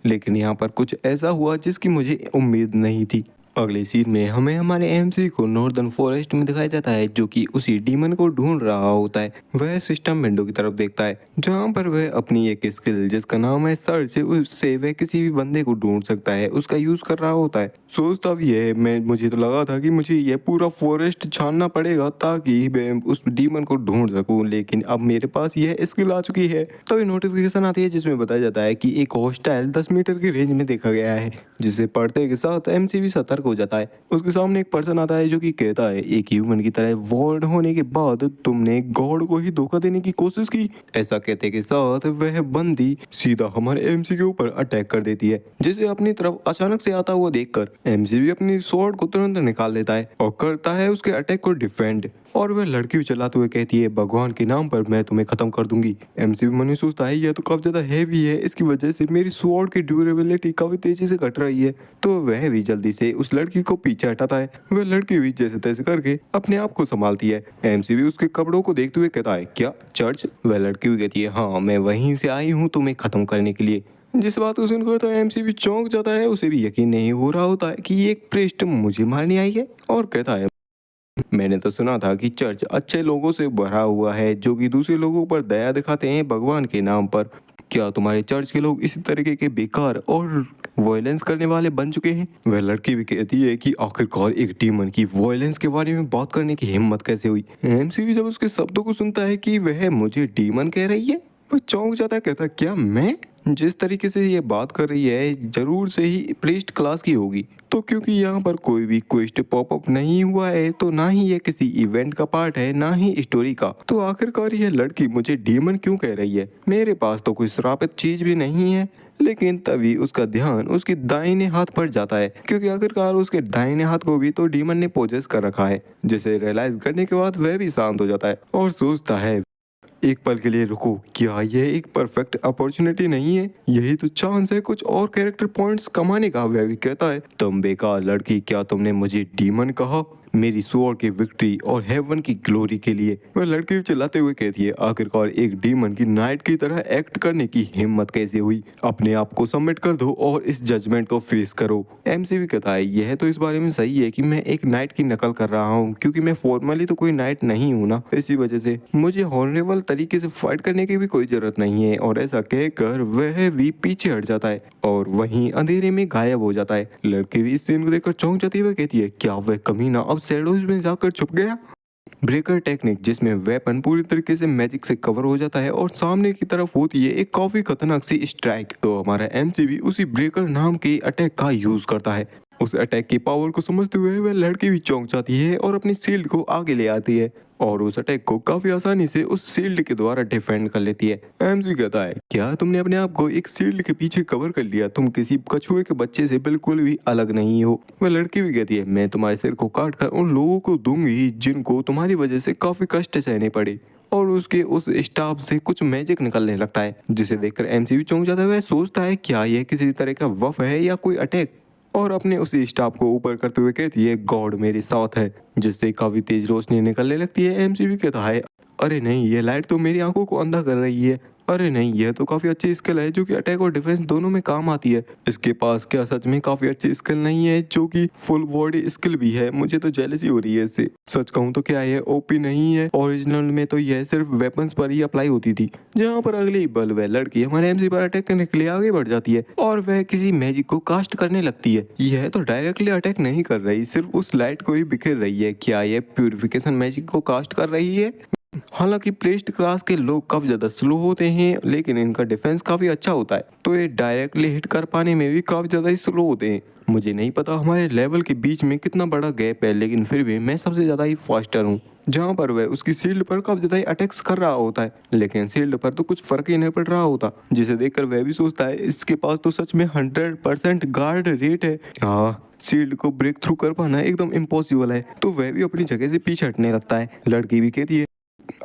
लेकिन यहाँ पर कुछ ऐसा हुआ जिसकी मुझे उम्मीद नहीं थी। अगले सीन में हमें हमारे एमसी को नॉर्दर्न फॉरेस्ट में दिखाया जाता है, जो कि उसी डीमन को ढूंढ रहा होता है। वह सिस्टम विंडो की तरफ देखता है, जहाँ पर वह अपनी एक स्किल जिसका नाम है सर्च, उससे वह किसी भी बंदे को ढूंढ सकता है, उसका यूज कर रहा होता है। सोचता भी है मुझे तो लगा था कि मुझे यह पूरा फॉरेस्ट छानना पड़ेगा ताकि मैं उस डीमन को ढूंढ सकूं, लेकिन अब मेरे पास यह स्किल आ चुकी है। तभी नोटिफिकेशन आती है जिसमें बताया जाता है कि एक हॉस्टाइल 10 मीटर की रेंज में देखा गया है, जिसे पढ़ते के साथ एमसी भी सतर्क हो जाता है। उसके सामने एक पर्सन आता है जो कि कहता है एक ह्यूमन की तरह वॉर्ड होने के बाद तुमने गॉड को ही धोखा देने की कोशिश की। ऐसा कहते के साथ वह बंदी सीधा हमारे एमसी के ऊपर अटैक कर देती है, जिसे अपनी तरफ अचानक से आता हुआ देखकर एमसी भी अपनी स्वॉर्ड को तुरंत निकाल लेता है और करता है उसके अटैक को डिफेंड। और वह लड़की भी चलाते हुए कहती है भगवान के नाम पर मैं तुम्हें खत्म कर दूंगी। एमसी भी मन में सोचता है यह तो काफी ज्यादा हैवी है, इसकी वजह से मेरी स्वॉर्ड की ड्यूरेबिलिटी काफी तेजी से घट रही है। तो वह भी जल्दी से उस लड़की को पीछे हटाता है। वह लड़की भी जैसे तैसे करके अपने आप को संभालती है। एमसी भी उसके कपड़ों को देखते हुए कहता है क्या चर्च? वह लड़की भी कहती है हाँ मैं वहीं से आई हूँ तुम्हें खत्म करने के लिए। जिस बात को सुनकर तो एमसी भी चौंक जाता है, उसे भी यकीन नहीं हो रहा होता है कि एक प्रेस्ट मुझे मारने आई है, और कहता है मैंने तो सुना था कि चर्च अच्छे लोगों से भरा हुआ है जो कि दूसरे लोगों पर दया दिखाते हैं भगवान के नाम पर। क्या तुम्हारे चर्च के लोग इसी तरीके के बेकार और वायलेंस करने वाले बन चुके हैं? वह लड़की भी कहती है कि आखिरकार एक डीमन की वायलेंस के बारे में बात करने की हिम्मत कैसे हुई। एमसी भी जब उसके शब्दों को सुनता है कि वह मुझे डीमन कह रही है, वो चौंक जाता है, कहता है क्या मैं? जिस तरीके से ये बात कर रही है जरूर से ही प्रीस्ट क्लास की होगी। तो क्योंकि यहाँ पर कोई भी क्वेस्ट पॉपअप नहीं हुआ है तो ना ही ये किसी इवेंट का पार्ट है ना ही स्टोरी का, तो आखिरकार यह लड़की मुझे डीमन क्यों कह रही है? मेरे पास तो कोई श्रापित चीज भी नहीं है। लेकिन तभी उसका ध्यान उसके दाहिने हाथ पर जाता है, क्योंकि आखिरकार उसके दाहिने हाथ को भी तो डीमन ने पोजेस कर रखा है। जिसे रियलाइज करने के बाद वह भी शांत हो जाता है और सोचता है एक पल के लिए रुको, क्या यह एक परफेक्ट अपॉर्चुनिटी नहीं है? यही तो चांस है कुछ और कैरेक्टर पॉइंट्स कमाने का। वह भी कहता है तुम बेकार लड़की, क्या तुमने मुझे डीमन कहा? मेरी स्वॉर्ड की विक्ट्री और हेवन की ग्लोरी के लिए। वह लड़की चिल्लाते हुए कहती है आखिरकार एक डीमन की नाइट की तरह एक्ट करने की हिम्मत कैसे हुई? अपने आप को सबमिट कर दो और इस जजमेंट को फेस करो। एमसी भी कहता है यह तो इस बारे में सही है कि मैं एक नाइट की नकल कर रहा हूँ, क्योंकि मैं फॉर्मली तो कोई नाइट नहीं हूँ ना, इसी वजह से मुझे हॉनरेबल तरीके से फाइट करने की भी कोई जरूरत नहीं है। और ऐसा कहकर वह भी पीछे हट जाता है और वहीं अंधेरे में गायब हो जाता है। लड़की भी इस सीन को देखकर चौंक जाती है। वह कहती है क्या वह कमीना अब शैडोज में जाकर छुप गया? ब्रेकर टेक्निक, जिसमें वेपन पूरी तरीके से मैजिक से कवर हो जाता है और सामने की तरफ होती है एक काफी खतरनाक सी स्ट्राइक। तो हमारा एमसी भी उसी ब्रेकर नाम के अटैक का यूज करता है। उस अटैक की पावर को समझते हुए वह लड़की भी चौंक जाती है और अपनी शील्ड को आगे ले आती है और उस अटैक को काफी आसानी से उस शील्ड के द्वारा डिफेंड कर लेती है। एमसी कहता है क्या तुमने अपने आप को एक शील्ड के पीछे कवर कर लिया? तुम किसी कछुए के बच्चे से बिल्कुल भी अलग नहीं हो। वह लड़की भी कहती है मैं तुम्हारे सिर को काट कर उन लोगों को दूंगी जिनको तुम्हारी वजह से काफी कष्ट सहने पड़े। और उसके उस स्टाफ से कुछ मैजिक निकलने लगता है, जिसे देखकर एमसी भी चौंक जाता है। वह सोचता है क्या यह किसी तरह का वफ है या कोई अटैक, और अपने उसी स्टाफ को ऊपर करते हुए कहती है गॉड मेरे साथ है, जिससे काफी तेज रोशनी निकलने लगती है। एमसी भी कहता है अरे नहीं, ये लाइट तो मेरी आंखों को अंधा कर रही है। अरे नहीं, यह तो काफी अच्छी स्किल है जो कि अटैक और डिफेंस दोनों में काम आती है। इसके पास क्या सच में काफी अच्छी स्किल नहीं है जो कि फुल बॉडी स्किल भी है? मुझे तो जेलसी हो रही है इससे। सच कहूँ तो क्या यह ओपी नहीं है? ओरिजिनल में तो यह सिर्फ वेपन्स पर ही अप्लाई होती थी, जहाँ पर अगले ही पल वह लड़की हमारे एमसी पर अटैक करने के लिए आगे बढ़ जाती है और वह किसी मैजिक को कास्ट करने लगती है। यह तो डायरेक्टली अटैक नहीं कर रही, सिर्फ उस लाइट को ही बिखेर रही है। क्या यह प्यूरिफिकेशन मैजिक को कास्ट कर रही है? हालांकि प्रेस्ट क्लास के लोग काफी ज्यादा स्लो होते हैं, लेकिन इनका डिफेंस काफी अच्छा होता है, तो ये डायरेक्टली हिट कर पाने में भी काफी ज्यादा ही स्लो होते हैं। मुझे नहीं पता हमारे लेवल के बीच में कितना बड़ा गैप है, लेकिन फिर भी मैं सबसे ज्यादा ही फास्टर हूँ। जहाँ पर वह उसकी शील्ड पर काफी ज्यादा ही अटैक्स कर रहा होता है, लेकिन शील्ड पर तो कुछ फर्क ही नहीं पड़ रहा होता, जिसे देखकर वह भी सोचता है इसके पास तो सच में 100% गार्ड रेट है। हाँ, शील्ड को ब्रेक थ्रू कर पाना एकदम इम्पॉसिबल है। तो वह भी अपनी जगह से पीछे हटने लगता है। लड़की भी कहती है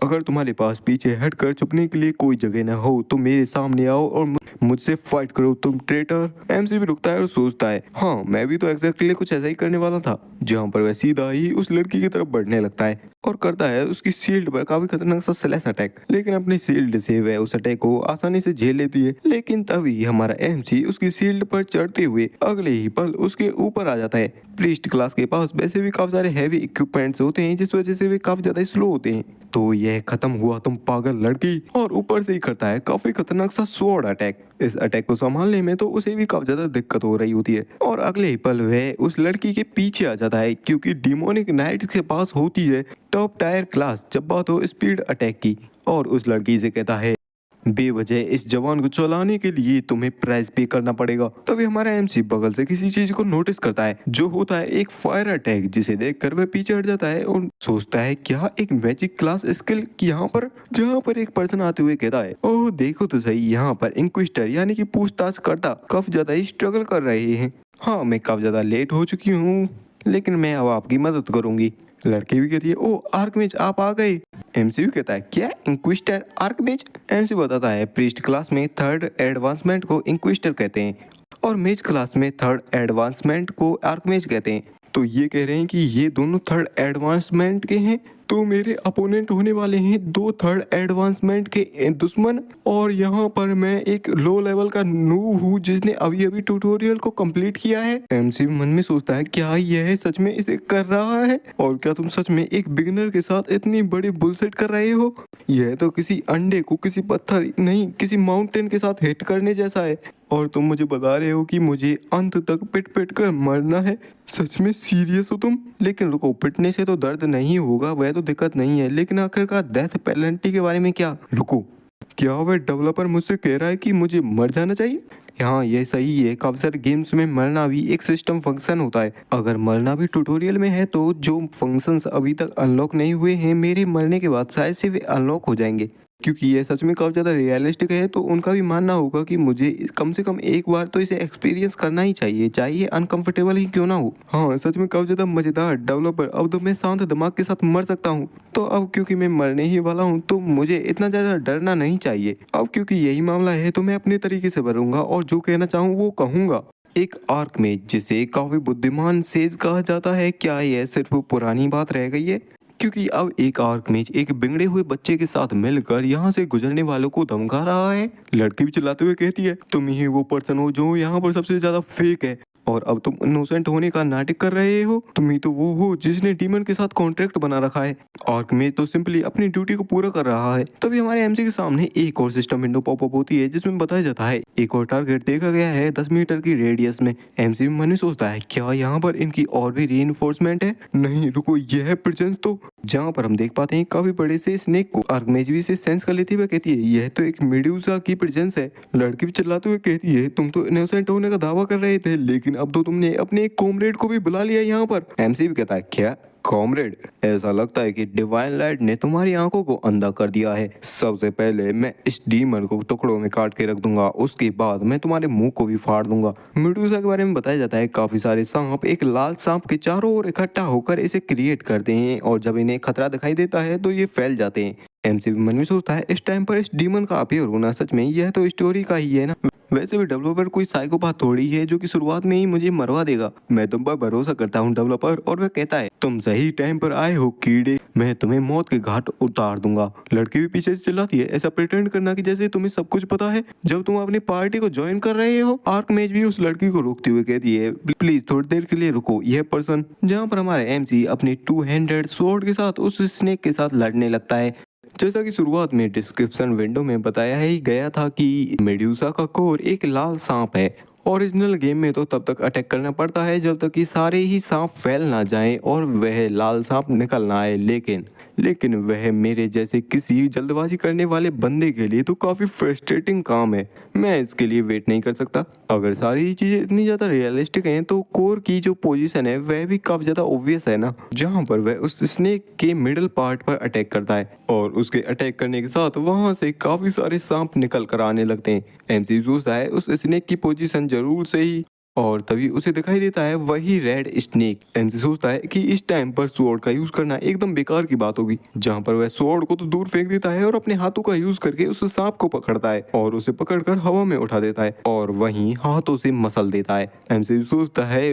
अगर तुम्हारे पास पीछे हटकर छुपने के लिए कोई जगह ना हो तो मेरे सामने आओ और मुझसे फाइट करो तुम ट्रेटर। एमसी भी रुकता है और सोचता है हाँ, मैं भी तो एग्जैक्टली कुछ ऐसा ही करने वाला था। जहाँ पर वह सीधा ही उस लड़की की तरफ बढ़ने लगता है और करता है उसकी शील्ड पर काफी खतरनाक सा स्लैश अटैक, लेकिन अपनी शील्ड से वह उस अटैक को आसानी से झेल लेती है। लेकिन तभी हमारा एमसी उसकी शील्ड पर चढ़ते हुए अगले ही पल उसके ऊपर आ जाता है। प्रीस्ट क्लास के पास वैसे भी काफी सारे हैवी इक्विपमेंट्स होते हैं, जिस वजह से वे काफी ज्यादा स्लो होते हैं। तो यह खत्म हुआ तुम पागल लड़की, और ऊपर से ही करता है काफी खतरनाक सा स्वॉर्ड अटैक। इस अटैक को संभालने में तो उसे भी काफी ज्यादा दिक्कत हो रही होती है और अगले ही पल वह उस लड़की के पीछे आ जाता है, क्योंकि डिमोनिक नाइट के पास होती है टॉप टायर क्लास जब बात हो स्पीड अटैक की। और उस लड़की से कहता है बेवजह इस जवान को चलाने के लिए तुम्हें प्राइस पे करना पड़ेगा। तभी हमारा एमसी बगल से किसी चीज को नोटिस करता है, जो होता है एक फायर अटैक, जिसे देखकर वह पीछे हट जाता है और सोचता है क्या एक मैजिक क्लास स्किल यहाँ पर, जहाँ पर एक पर्सन आते हुए कहता है ओह देखो तो सही, यहाँ पर इंक्विस्टर यानी कि पूछताछ करता काफी ज्यादा ही स्ट्रगल कर रहे हैं। हाँ, मैं काफी ज्यादा लेट हो चुकी हूँ, लेकिन मैं अब आपकी मदद करूंगी। लड़की भी कहती है ओ आर्कमेज आप आ गए। एमसी भी कहता है क्या इंक्विस्टर आर्कमेज? एमसी बताता है प्रीस्ट क्लास में थर्ड एडवांसमेंट को इंक्विस्टर कहते हैं और मेज क्लास में थर्ड एडवांसमेंट को आर्कमेज कहते हैं। तो ये कह रहे हैं कि ये दोनों थर्ड एडवांसमेंट के हैं। तो मेरे अपोनेंट होने वाले हैं 2 थर्ड एडवांसमेंट के दुश्मन, और यहाँ पर मैं एक लो लेवल का नूब हूँ जिसने अभी अभी ट्यूटोरियल को कंप्लीट किया है। एमसी मन में सोचता है क्या यह सच में इसे कर रहा है, और क्या तुम सच में एक बिगिनर के साथ इतनी बड़ी बुलसेट कर रहे हो। यह तो किसी अंडे को किसी पत्थर नहीं किसी माउंटेन के साथ हिट करने जैसा है, और तुम मुझे बता रहे हो कि मुझे अंत तक पिट पिट कर मरना है। सच में सीरियस हो तुम? लेकिन रुको, पिटने से तो दर्द नहीं होगा, वह तो दिक्कत नहीं है, लेकिन आखिरकार डेथ पेनल्टी के बारे में क्या? रुको, क्या वह डेवलपर मुझसे कह रहा है कि मुझे मर जाना चाहिए? हाँ, ये सही है। काफी सारे गेम्स में मरना भी एक सिस्टम फंक्शन होता है। अगर मरना भी ट्यूटोरियल में है तो जो फंक्शंस अभी तक अनलॉक नहीं हुए हैं, मेरे मरने के बाद शायद से वे अनलॉक हो जाएंगे, क्योंकि ये सच में काफ़ी ज़्यादा रियलिस्टिक है। तो उनका भी मानना होगा कि मुझे कम से कम एक बार तो इसे एक्सपीरियंस करना ही चाहिए, चाहे अनकंफर्टेबल ही क्यों ना हो। हाँ, सच में काफ़ी ज़्यादा मज़ेदार डेवलपर। अब तो मैं शांत दिमाग के साथ मर सकता हूँ। तो अब क्योंकि मैं मरने ही वाला हूँ तो मुझे इतना ज़्यादा डरना नहीं चाहिए। अब क्योंकि यही मामला है तो मैं अपने तरीके से मरूंगा और जो कहना चाहूँ वो कहूँगा। एक आर्क में जिसे काफी बुद्धिमान सेज कहा जाता है, क्या यह सिर्फ पुरानी बात रह गई है? क्योंकि अब एक आर्कमेज एक बिगड़े हुए बच्चे के साथ मिलकर यहाँ से गुजरने वालों को धमका रहा है। लड़की भी चिल्लाते हुए कहती है, तुम ही वो पर्सन हो जो यहाँ पर सबसे ज्यादा फेक है, और अब तुम इनोसेंट होने का नाटक कर रहे हो। तुम ही तो वो हो जिसने डीमन के साथ कॉन्ट्रैक्ट बना रखा है। आर्कमेज तो सिंपली अपनी ड्यूटी को पूरा कर रहा है। तभी हमारे एमसी के सामने एक और सिस्टम विंडो पॉपअप होती है जिसमें बताया जाता है एक और टारगेट देखा गया है 10 मीटर की रेडियस में। एमसी मन में सोचता है क्या यहाँ पर इनकी और भी रीइंफोर्समेंट है? नहीं रुको, यह है प्रेजेंस तो, जहाँ पर हम देख पाते हैं काफी बड़े से स्नेक को। आर्कमेज भी इसे सेंस कर लेती हुए कहती है यह तो एक मेडूसा की प्रेजेंस है। लड़की भी चिल्लाते हुए कहती है तुम तो इनोसेंट होने का दावा कर रहे थे, लेकिन अब तो तुमने अपने एक कॉमरेड को भी बुला लिया यहाँ पर। एमसी भी कहता है क्या कॉमरेड? ऐसा लगता है कि डिवाइन लाइट ने तुम्हारी आंखों को अंधा कर दिया है। सबसे पहले मैं इस डीमन को टुकड़ों में काट के रख दूंगा, उसके बाद मैं तुम्हारे मुंह को भी फाड़ दूंगा। मेडूसा के बारे में बताया जाता है काफी सारे सांप एक लाल सांप के चारों ओर इकट्ठा होकर इसे क्रिएट करते हैं, और जब इन्हें खतरा दिखाई देता है तो ये फैल जाते हैं। एमसी मन में सोचता है इस टाइम पर इस डीमन का अपीयर होना सच में यह तो स्टोरी का ही है ना। वैसे भी डेवलपर कोई साइकोपाथ थोड़ी है जो कि शुरुआत में ही मुझे मरवा देगा। मैं तुम पर भरोसा करता हूँ डेवलपर। और वह कहता है तुम सही टाइम पर आए हो कीड़े, मैं तुम्हें मौत के घाट उतार दूंगा। लड़की भी पीछे से चिल्लाती है ऐसा प्रिटेंड करना कि जैसे तुम्हें सब कुछ पता है जब तुम अपनी पार्टी को ज्वाइन कर रहे हो। आर्कमेज भी उस लड़की को रोकते हुए कहती है प्लीज थोड़ी देर के लिए रुको। यह पर्सन, जहाँ पर हमारा एमसी अपने 2-हैंडेड स्वॉर्ड के साथ उस स्नेक के साथ लड़ने लगता है। जैसा कि शुरुआत में डिस्क्रिप्शन विंडो में बताया ही गया था कि मेडूसा का कोर एक लाल सांप है। ओरिजिनल गेम में तो तब तक अटैक करना पड़ता है जब तक कि सारे ही सांप फैल ना जाएं और वह लाल सांप निकल ना आए, लेकिन वह मेरे जैसे किसी जल्दबाजी करने वाले बंदे के लिए तो काफी फ्रस्ट्रेटिंग काम है। मैं इसके लिए वेट नहीं कर सकता। अगर सारी ही चीजें इतनी ज्यादा रियलिस्टिक हैं तो कोर की जो पोजीशन है वह भी काफी ज्यादा ऑब्वियस है ना, जहां पर वह उस स्नेक के मिडिल पार्ट पर अटैक करता है, और उसके अटैक करने के साथ वहां से काफी सारे सांप निकल कर आने लगते हैं। एमसी सोचता है उस स्नेक की पोजीशन जरूर सही, और तभी उसे दिखाई देता है वही रेड स्नेक। एमसी सोचता है कि इस टाइम पर स्वॉर्ड का यूज करना एकदम बेकार की बात होगी, जहां पर वह स्वॉर्ड को तो दूर फेंक देता है और अपने हाथों का यूज करके उस सांप को पकड़ता है और उसे पकड़कर हवा में उठा देता है और वहीं हाथों से मसल देता है। एमसी सोचता है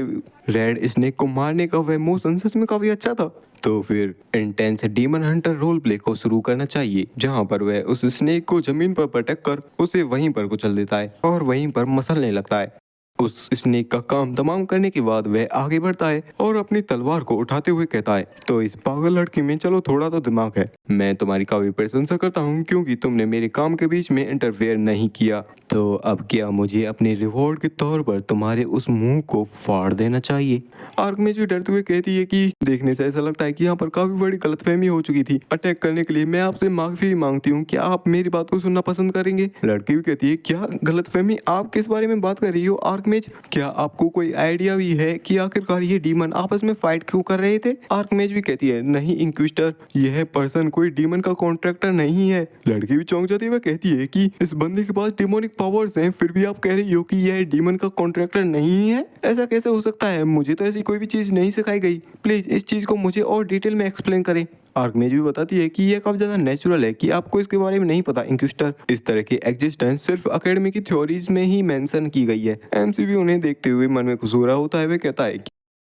रेड स्नेक को मारने का वह मोशन सच में काफी अच्छा था, तो फिर intense demon hunter role play को शुरू करना चाहिए, जहां पर वह उस स्नेक को जमीन पर पटक कर उसे वहीं पर कुचल देता है और वहीं पर मसलने लगता है। उस स्नेक का काम तमाम करने के बाद वह आगे बढ़ता है और अपनी तलवार को उठाते हुए कहता है तो इस पागल लड़की में चलो थोड़ा तो दिमाग है। मैं तुम्हारी काफी प्रशंसा करता हूँ क्योंकि तुमने मेरे काम के बीच में इंटरफेयर नहीं किया। तो अब क्या मुझे अपने रिवॉर्ड के तौर पर तुम्हारे उस मुंह को फाड़ देना चाहिए? आर्कमेज भी डरते हुए कहती है कि देखने से ऐसा लगता है कि यहाँ पर काफी बड़ी गलतफहमी हो चुकी थी। अटैक करने के लिए मैं आपसे माफी मांगती हूँ, क्या आप मेरी बात को सुनना पसंद करेंगे? लड़की भी कहती है क्या गलतफहमी? आप किस बारे में बात कर रही हो आर्कमेज? क्या आपको कोई आइडिया भी है कि आखिरकार ये डीमन आपस में फाइट क्यों कर रहे थे? आर्कमेज भी कहती है नहीं इंक्विजिटर, यह पर्सन कोई डीमन का कॉन्ट्रैक्टर नहीं है। लड़की भी चौंक जाती है, कहती है कि इस बंदे के पास डिमोनिक पावर्स हैं, फिर भी आप कह रही हो कि यह डीमन का कॉन्ट्रैक्टर नहीं है? ऐसा कैसे हो सकता है? मुझे तो ऐसी कोई भी चीज नहीं सिखाई गई। प्लीज इस चीज को मुझे और डिटेल में एक्सप्लेन करें। आर्कमेज भी बताती है कि यह काफी ज्यादा नेचुरल है कि आपको इसके बारे में नहीं पता इंक्विजिटर। इस तरह की एग्जिस्टेंस सिर्फ एकेडमी की थ्योरीज में ही मेंशन की गई है। एमसी भी उन्हें देखते हुए मन में खुश हो रहा होता है। वे कहता है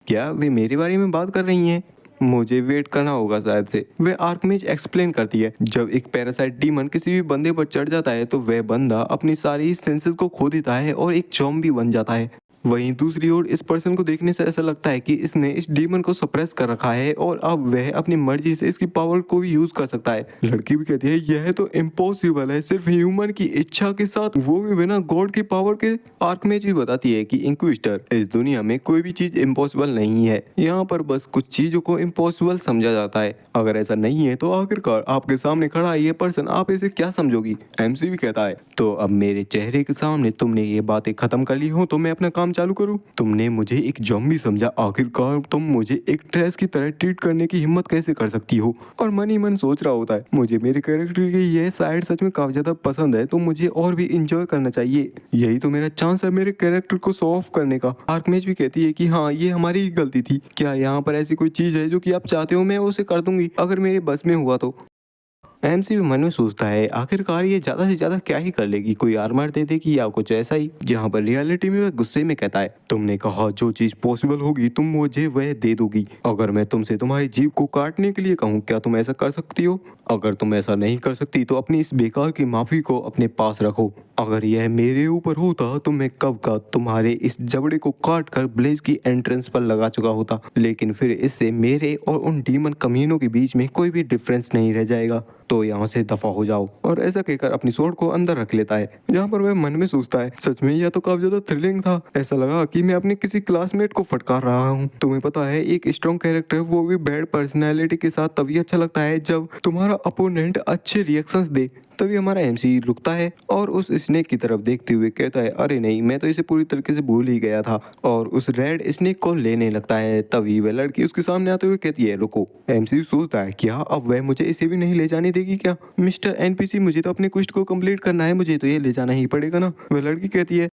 क्या वे मेरे बारे में बात कर रही हैं? मुझे वेट करना होगा शायद से। वह आर्कमेज एक्सप्लेन करती है, जब एक पैरासाइट डीमन किसी भी बंदे पर चढ़ जाता है तो वह बंदा अपनी सारी सेंसेस को खो देता है और एक ज़ॉम्बी बन जाता है। वहीं दूसरी ओर इस पर्सन को देखने से ऐसा लगता है कि इसने इस डीमन को सप्रेस कर रखा है और अब वह अपनी मर्जी से इसकी पावर को भी यूज कर सकता है। लड़की भी कहती है यह तो इम्पॉसिबल है, सिर्फ ह्यूमन की इच्छा के साथ, वो भी बिना गॉड की पावर के। आर्कमेज भी बताती है कि इंक्विजिटर, इस दुनिया में कोई भी चीज इम्पॉसिबल नहीं है, यहाँ पर बस कुछ चीजों को इम्पॉसिबल समझा जाता है। अगर ऐसा नहीं है तो आखिरकार आपके सामने खड़ा है ये पर्सन, आप इसे क्या समझोगी। एमसी भी कहता है तो अब मेरे चेहरे के सामने तुमने ये बातें खत्म कर ली हो तो मैं अपना काम चालू करूं। तुमने मुझे एक ज़ॉम्बी समझा, आखिरकार तुम मुझे एक ट्रेस की तरह ट्रीट करने की हिम्मत कैसे कर सकती हो। और मन ही मन सोच रहा होता है मुझे मेरे कैरेक्टर की यह साइड सच में काफी ज्यादा पसंद है, तो मुझे और भी इंजॉय करना चाहिए। यही तो मेरा चांस है मेरे कैरेक्टर को शो ऑफ करने का। आर्कमेज भी कहती है कि हाँ ये हमारी ही गलती थी, क्या यहाँ पर ऐसी कोई चीज है जो कि आप चाहते हो मैं उसे कर दूंगी अगर मेरे बस में हुआ तो। एमसी भी मन में सोचता है आखिरकार ये ज्यादा से ज्यादा क्या ही कर लेगी, कोई आर्मर दे देगी या कुछ ऐसा ही। जहाँ पर रियलिटी में वह गुस्से में कहता है तुमने कहा जो चीज पॉसिबल होगी तुम मुझे वह दे दोगी। अगर मैं तुमसे तुम्हारी जीभ को काटने के लिए कहूँ क्या तुम ऐसा कर सकती हो। अगर तुम ऐसा नहीं कर सकती तो अपनी इस बेकार की माफी को अपने पास रखो। अगर यह मेरे ऊपर होता तो मैं कब का तुम्हारे इस जबड़े को काट कर ब्लेज की एंट्रेंस पर लगा चुका होता, लेकिन फिर इससे मेरे और उन डीमन कमीनों के बीच में कोई भी डिफरेंस नहीं रह जाएगा, तो यहाँ से दफा हो जाओ। और ऐसा कहकर अपनी स्वॉर्ड को अंदर रख लेता है। जहाँ पर वह मन में सोचता है सच में यह तो काफी ज्यादा थ्रिलिंग था, ऐसा लगा कि मैं अपने किसी क्लासमेट को फटकार रहा हूँ। तुम्हें पता है एक स्ट्रॉन्ग कैरेक्टर वो भी बैड पर्सनैलिटी के साथ तभी अच्छा लगता है जब तुम्हारा अपोनेंट अच्छे रिएक्शंस दे। तभी हमारा एमसी रुकता है और उस स्नेक की तरफ देखते हुए कहता है अरे नहीं मैं तो इसे पूरी तरीके से भूल ही गया था, और उस रेड स्नेक को लेने लगता है। तभी वह लड़की उसके सामने आते हुए कहती है रुको। एमसी सोचता है क्या अब वह मुझे इसे भी नहीं ले जाने देगी क्या। मिस्टर एनपीसी मुझे तो अपने क्वेस्ट को कंप्लीट करना है, मुझे तो ये ले जाना ही पड़ेगा ना। वह लड़की कहती है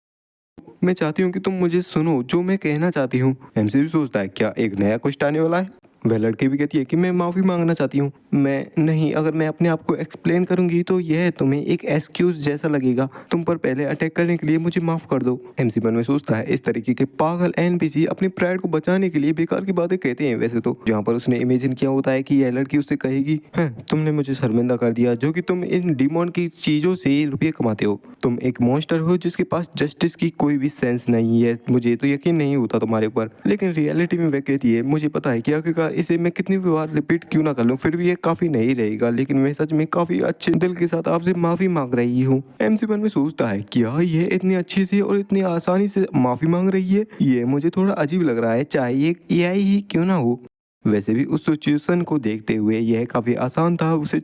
मैं चाहती हूँ कि तुम मुझे सुनो जो मैं कहना चाहती हूँ। एमसी भी सोचता है क्या एक नया क्वेस्ट आने वाला है। वह लड़की भी कहती है कि मैं माफ़ी मांगना चाहती हूँ। मैं नहीं, अगर मैं अपने आप को एक्सप्लेन करूंगी तो यह तुम्हें एक एक्सक्यूज जैसा लगेगा, तुम पर पहले अटैक करने के लिए मुझे माफ़ कर दो। एमसी मन में सोचता है इस तरीके के पागल एनपीसी अपनी प्राइड को बचाने के लिए बेकार की बातें कहते हैं वैसे तो। जहाँ पर उसने इमेजिन किया होता है कि यह लड़की उससे कहेगी तुमने मुझे शर्मिंदा कर दिया जो कि तुम इन डिमोन की चीज़ों से रुपये कमाते हो, तुम एक मॉन्स्टर हो जिसके पास जस्टिस की कोई भी सेंस नहीं है, मुझे तो यकीन नहीं होता तुम्हारे ऊपर। लेकिन रियलिटी में वह कहती है मुझे पता है कि आखिरकार इसे मैं कितनी भी बार रिपीट क्यों ना कर लूं फिर भी ये काफी नहीं रहेगा, लेकिन मैं सच में काफी अच्छे दिल के साथ आपसे माफी मांग रही हूँ। एमसी मन में सोचता है क्या ये इतनी अच्छी से और इतनी आसानी से माफी मांग रही है, ये मुझे थोड़ा अजीब लग रहा है, चाहे ये एआई ही क्यों ना हो। वैसे भी उस सिचुएशन को देखते हुए यह काफी आसान था उसे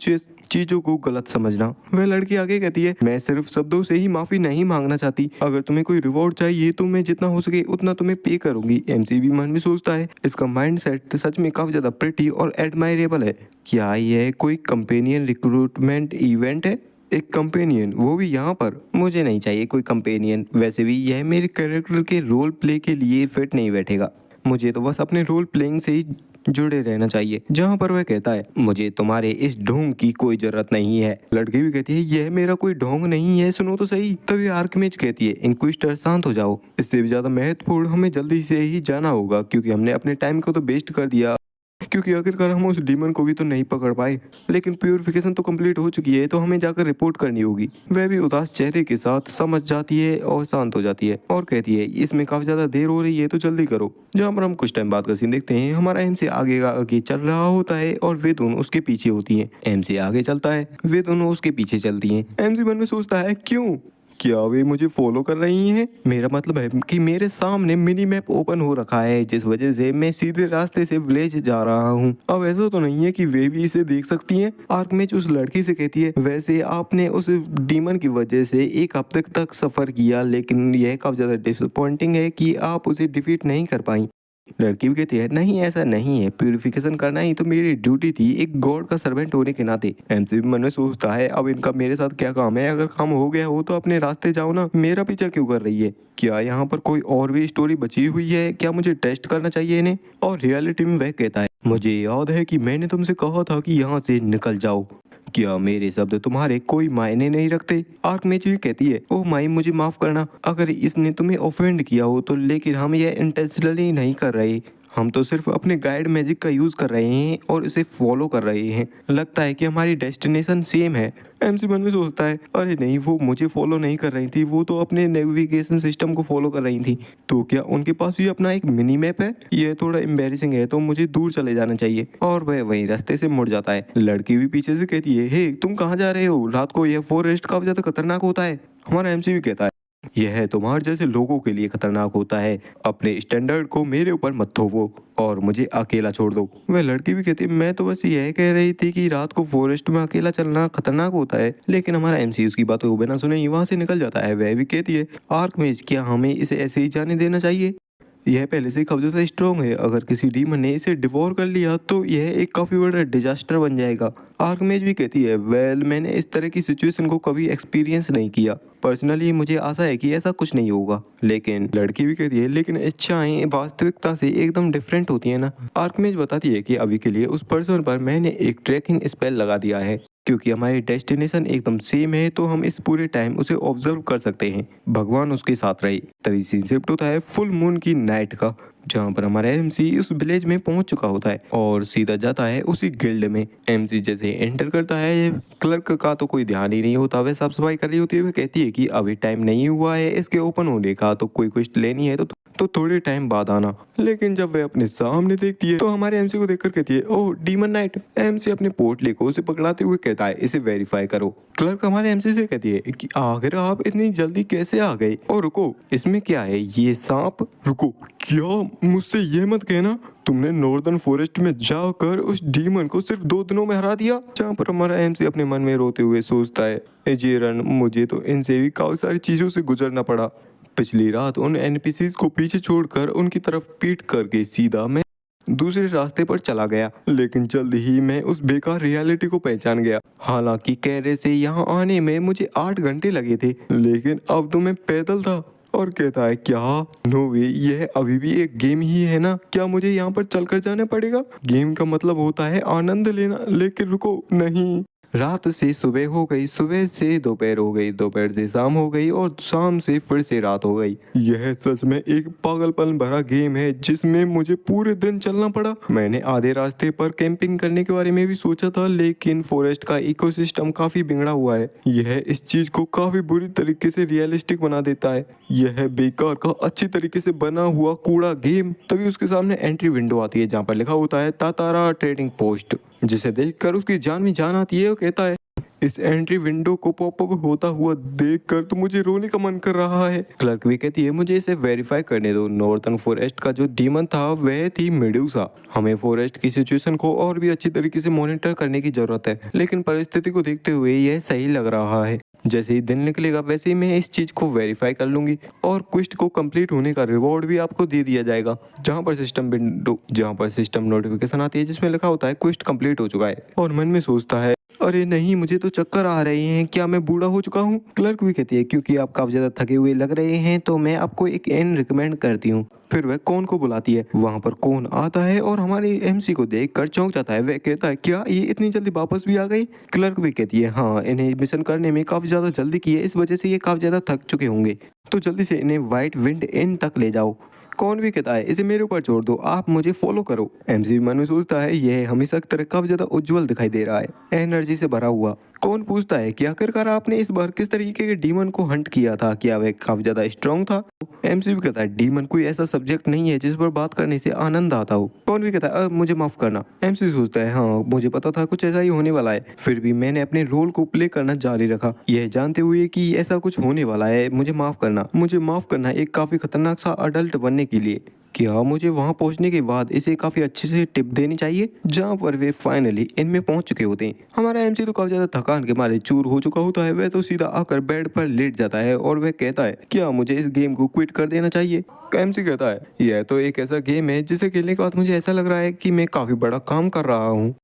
चीजों को गलत समझना। वह लड़की आगे कहती है मैं सिर्फ शब्दों से ही माफी नहीं मांगना चाहती, अगर तुम्हें कोई रिवॉर्ड चाहिए तो मैं जितना हो सके उतना तुम्हें पे करूंगी। एमसी भी मन में सोचता है इसका माइंडसेट सच में काफी ज्यादा प्रिटी और एडमायरेबल है। क्या यह कोई कंपेनियन रिक्रूटमेंट इवेंट है। एक कंपेनियन, वो भी यहाँ पर। मुझे नहीं चाहिए कोई कंपेनियन, वैसे भी यह मेरे कैरेक्टर के रोल प्ले के लिए फिट नहीं बैठेगा, मुझे तो बस अपने रोल प्लेइंग से ही जुड़े रहना चाहिए। जहाँ पर वह कहता है मुझे तुम्हारे इस ढोंग की कोई जरूरत नहीं है। लड़की भी कहती है यह मेरा कोई ढोंग नहीं है, सुनो तो सही। तभी आर्कमेज कहती है इंक्विजिटर शांत हो जाओ, इससे भी ज्यादा महत्वपूर्ण हमें जल्दी से ही जाना होगा क्योंकि हमने अपने टाइम को तो वेस्ट कर दिया, क्योंकि आखिरकार हम उस डीमन को भी तो नहीं पकड़ पाए, लेकिन प्यूरिफिकेशन तो कंप्लीट हो चुकी है तो हमें जाकर रिपोर्ट करनी होगी। वह भी उदास चेहरे के साथ समझ जाती है और शांत हो जाती है और कहती है इसमें काफी ज्यादा देर हो रही है तो जल्दी करो। जहाँ पर हम कुछ टाइम बाद का सीन देखते हैं, हमारा एमसी आगे चल रहा होता है और वे दोनों उसके पीछे होती है। एमसी आगे चलता है, वे दोनों उसके पीछे चलती है। एमसी मन में सोचता है क्यों, क्या वे मुझे फॉलो कर रही हैं। मेरा मतलब है कि मेरे सामने मिनी मैप ओपन हो रखा है जिस वजह से मैं सीधे रास्ते से विलेज जा रहा हूँ। अब ऐसा तो नहीं है कि वे भी इसे देख सकती हैं। आर्कमेज उस लड़की से कहती है वैसे आपने उस डीमन की वजह से एक हफ्ते तक सफर किया, लेकिन यह काफी ज्यादा डिसअपॉइंटिंग है कि आप उसे डिफीट नहीं कर पाई। लड़की भी कहती है नहीं ऐसा नहीं है, प्यूरिफिकेशन करना ही तो मेरी ड्यूटी थी एक गॉड का सर्वेंट होने के नाते। एमसी भी मन में सोचता है अब इनका मेरे साथ क्या काम है, अगर काम हो गया हो तो अपने रास्ते जाओ ना, मेरा पीछा क्यों कर रही है। क्या यहाँ पर कोई और भी स्टोरी बची हुई है, क्या मुझे टेस्ट करना चाहिए इन्हें। और रियलिटी में वह कहता है मुझे याद है कि मैंने तुमसे कहा था कि यहाँ से निकल जाओ, क्या मेरे शब्द तुम्हारे कोई मायने नहीं रखते। आर्कमेज भी कहती है ओह माई मुझे माफ करना अगर इसने तुम्हें ऑफेंड किया हो तो, लेकिन हम यह इंटेंशनली नहीं कर रहे, हम तो सिर्फ अपने गाइड मैजिक का यूज कर रहे हैं और इसे फॉलो कर रहे हैं। लगता है कि हमारी डेस्टिनेशन सेम है। MC मन में सोचता है, अरे नहीं, वो मुझे फॉलो नहीं कर रही थी, वो तो अपने नेविगेशन सिस्टम को फॉलो कर रही थी। तो क्या उनके पास भी अपना एक मिनी मैप है? यह थोड़ा एम्बेरसिंग है, तो मुझे दूर चले जाना चाहिए। और वह वही रास्ते से मुड़ जाता है। लड़की भी पीछे से कहती है, हे तुम कहाँ जा रहे हो? रात को यह फॉरेस्ट काफी ज्यादा खतरनाक होता है। हमारा MC भी कहता है, यह तुम्हारे जैसे लोगों के लिए खतरनाक होता है। अपने स्टैंडर्ड को मेरे ऊपर मत थोपो और मुझे अकेला छोड़ दो। वह लड़की भी कहती है, मैं तो बस यह कह रही थी कि रात को फॉरेस्ट में अकेला चलना खतरनाक होता है। लेकिन हमारा MC उसकी बातों को बिना सुने ही वहां से निकल जाता है। वह भी कहती है, आर्कमेज, क्या हमें इसे ऐसे ही जाने देना चाहिए? यह पहले से काफी ज्यादा स्ट्रॉन्ग है। अगर किसी डीमन ने इसे डिवोर कर लिया तो यह एक काफी बड़ा डिजास्टर बन जाएगा। आर्कमेज भी कहती है, वेल मैंने इस तरह की सिचुएशन को कभी एक्सपीरियंस नहीं किया। पर्सनली मुझे आशा है कि ऐसा कुछ नहीं होगा। लेकिन लड़की भी कहती है, लेकिन इच्छाएं वास्तविकता से एकदम डिफरेंट होती है ना। आर्कमेज बताती है कि अभी के लिए उस पर्सन पर मैंने एक ट्रैकिंग स्पेल लगा दिया है। क्योंकि हमारी डेस्टिनेशन एकदम सेम है तो हम इस पूरे टाइम उसे ऑब्जर्व कर सकते हैं। भगवान उसके साथ रहे। तभी सीन शिफ्ट होता है फुल मून की नाइट का, जहाँ पर हमारा MC उस विलेज में पहुंच चुका होता है और सीधा जाता है उसी गिल्ड में। MC जैसे एंटर करता है, क्लर्क का तो कोई ध्यान ही नहीं होता, वह साफ सफाई कर रही होती है। वह कहती है कि अभी टाइम नहीं हुआ है इसके ओपन होने का, तो कोई क्वेस्ट लेनी है तो थोड़े टाइम बाद आना। लेकिन जब वह अपने सामने देखती है तो हमारे MC को देखकर कहती है, ओह डीमन नाइट। MC अपने पोर्टले को उसे पकड़ाते हुए कहता है, इसे वेरीफाई करो। क्लर्क हमारे MC से कहती है कि आखिर आप इतनी जल्दी कैसे आ गए? और रुको, इसमें क्या है? ये सांप? रुको, क्या मुझसे ये मत कहना तुमने नॉर्दर्न फॉरेस्ट में जाकर उस डीमन को सिर्फ 2 दिनों में हरा दिया? जहाँ पर हमारा MC अपने मन में रोते हुए सोचता है, ए जेरन, मुझे तो इनसे भी काफी सारी चीजों से गुजरना पड़ा। पिछली रात उन NPCs को पीछे छोड़कर उनकी तरफ पीट करके सीधा मैं दूसरे रास्ते पर चला गया। लेकिन जल्द ही मैं उस बेकार रियलिटी को पहचान गया। हालांकि कैरे से यहाँ आने में मुझे 8 घंटे लगे थे, लेकिन अब तो मैं पैदल था। और कहता है, क्या? नो वे, यह अभी भी एक गेम ही है ना? क्या मुझे यहाँ पर चलकर जाना पड़ेगा? गेम का मतलब होता है आनंद लेना। लेकिन रुको, नहीं। रात से सुबह हो गई, सुबह से दोपहर हो गई, दोपहर से शाम हो गई और शाम से फिर से रात हो गई। यह सच में एक पागलपन भरा गेम है जिसमें मुझे पूरे दिन चलना पड़ा। मैंने आधे रास्ते पर कैंपिंग करने के बारे में भी सोचा था, लेकिन फॉरेस्ट का इकोसिस्टम काफी बिगड़ा हुआ है। यह इस चीज को काफी बुरी तरीके से रियलिस्टिक बना देता है। यह बेकार का अच्छी तरीके से बना हुआ कूड़ा गेम। तभी उसके सामने एंट्री विंडो आती है जहाँ पर लिखा होता है तातारा ट्रेडिंग पोस्ट, जिसे देखकर उसकी जान में जान आती है। वो कहता है, इस एंट्री विंडो को पॉपअप होता हुआ देखकर तो मुझे रोने का मन कर रहा है। क्लर्क भी कहती है, मुझे इसे वेरीफाई करने दो। नॉर्थर्न फॉरेस्ट का जो डीमन था वह थी मेडूसा। हमें फॉरेस्ट की सिचुएशन को और भी अच्छी तरीके से मॉनिटर करने की जरूरत है, लेकिन परिस्थिति को देखते हुए यह सही लग रहा है। जैसे ही दिन निकलेगा वैसे ही मैं इस चीज को वेरीफाई कर लूंगी और क्वेस्ट को कंप्लीट होने का रिवॉर्ड भी आपको दे दिया जाएगा। जहाँ पर सिस्टम नोटिफिकेशन आती है जिसमें लिखा होता है क्वेस्ट कंप्लीट हो चुका है। और मन में सोचता है, अरे नहीं, मुझे तो चक्कर आ रहे हैं, क्या मैं बूढ़ा हो चुका हूँ? क्लर्क भी कहती है, क्योंकि आप काफी ज्यादा थके हुए लग रहे हैं तो मैं आपको एक एन रिकमेंड करती हूँ। फिर वह कौन को बुलाती है। वहाँ पर कौन आता है और हमारी MC को देखकर चौंक जाता है। वह कहता है, क्या ये इतनी जल्दी वापस भी आ गई? क्लर्क भी कहती है, हाँ, इन्हें मिशन करने में काफी ज्यादा जल्दी की है, इस वजह से ये काफी ज्यादा थक चुके होंगे, तो जल्दी से इन्हें व्हाइट विंड इन तक ले जाओ। कौन भी कहता है, इसे मेरे ऊपर छोड़ दो, आप मुझे फॉलो करो। MC भी मन में सोचता है, यह हमेशा की तरह काफी ज्यादा उज्जवल दिखाई दे रहा है, एनर्जी से भरा हुआ। कौन पूछता है कि आखिरकार आपने इस बार किस तरीके के डीमन को हंट किया था? क्या वह काफी ज्यादा स्ट्रॉन्ग था? MC भी कहता है, डीमन कोई ऐसा सब्जेक्ट नहीं है जिस पर बात करने से आनंद आता हो। कौन भी कहता है, मुझे माफ करना। MC सोचता है, हाँ, मुझे पता था कुछ ऐसा ही होने वाला है, फिर भी मैंने अपने रोल को प्ले करना जारी रखा, यह जानते हुए कि ऐसा कुछ होने वाला है। मुझे माफ करना एक काफी खतरनाक सा अडल्ट बनने के लिए। क्या मुझे वहां पहुंचने के बाद इसे काफी अच्छे से टिप देनी चाहिए? जहां पर वे फाइनली इनमें पहुंच चुके होते हैं। हमारा MC तो काफी ज्यादा थकान के मारे चूर हो चुका होता है। वह तो सीधा आकर बेड पर लेट जाता है और वह कहता है, क्या मुझे इस गेम को क्विट कर देना चाहिए? MC कहता है, यह तो एक ऐसा गेम है जिसे खेलने के बाद मुझे ऐसा लग रहा है कि मैं काफी बड़ा काम कर रहा हूँ।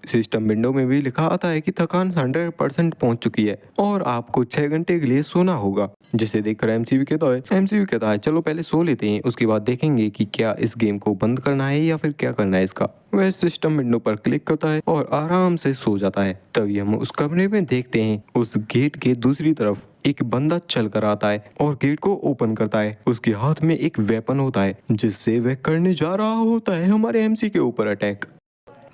सिस्टम विंडो में भी लिखा आता है कि थकान 100% पहुंच चुकी है और आपको 6 घंटे के लिए सोना होगा। जिसे देखकर MC भी कहता है, चलो पहले सो लेते हैं, उसके बाद देखेंगे कि क्या इस गेम को बंद करना है या फिर क्या करना है इसका। वह सिस्टम विंडो पर क्लिक करता है और आराम से सो जाता है। तभी हम उस कमरे में देखते हैं उस गेट के दूसरी तरफ एक बंदा चल कर आता है और गेट को ओपन करता है। उसके हाथ में एक वेपन होता है जिससे वह करने जा रहा होता है हमारे एमसी के ऊपर अटैक,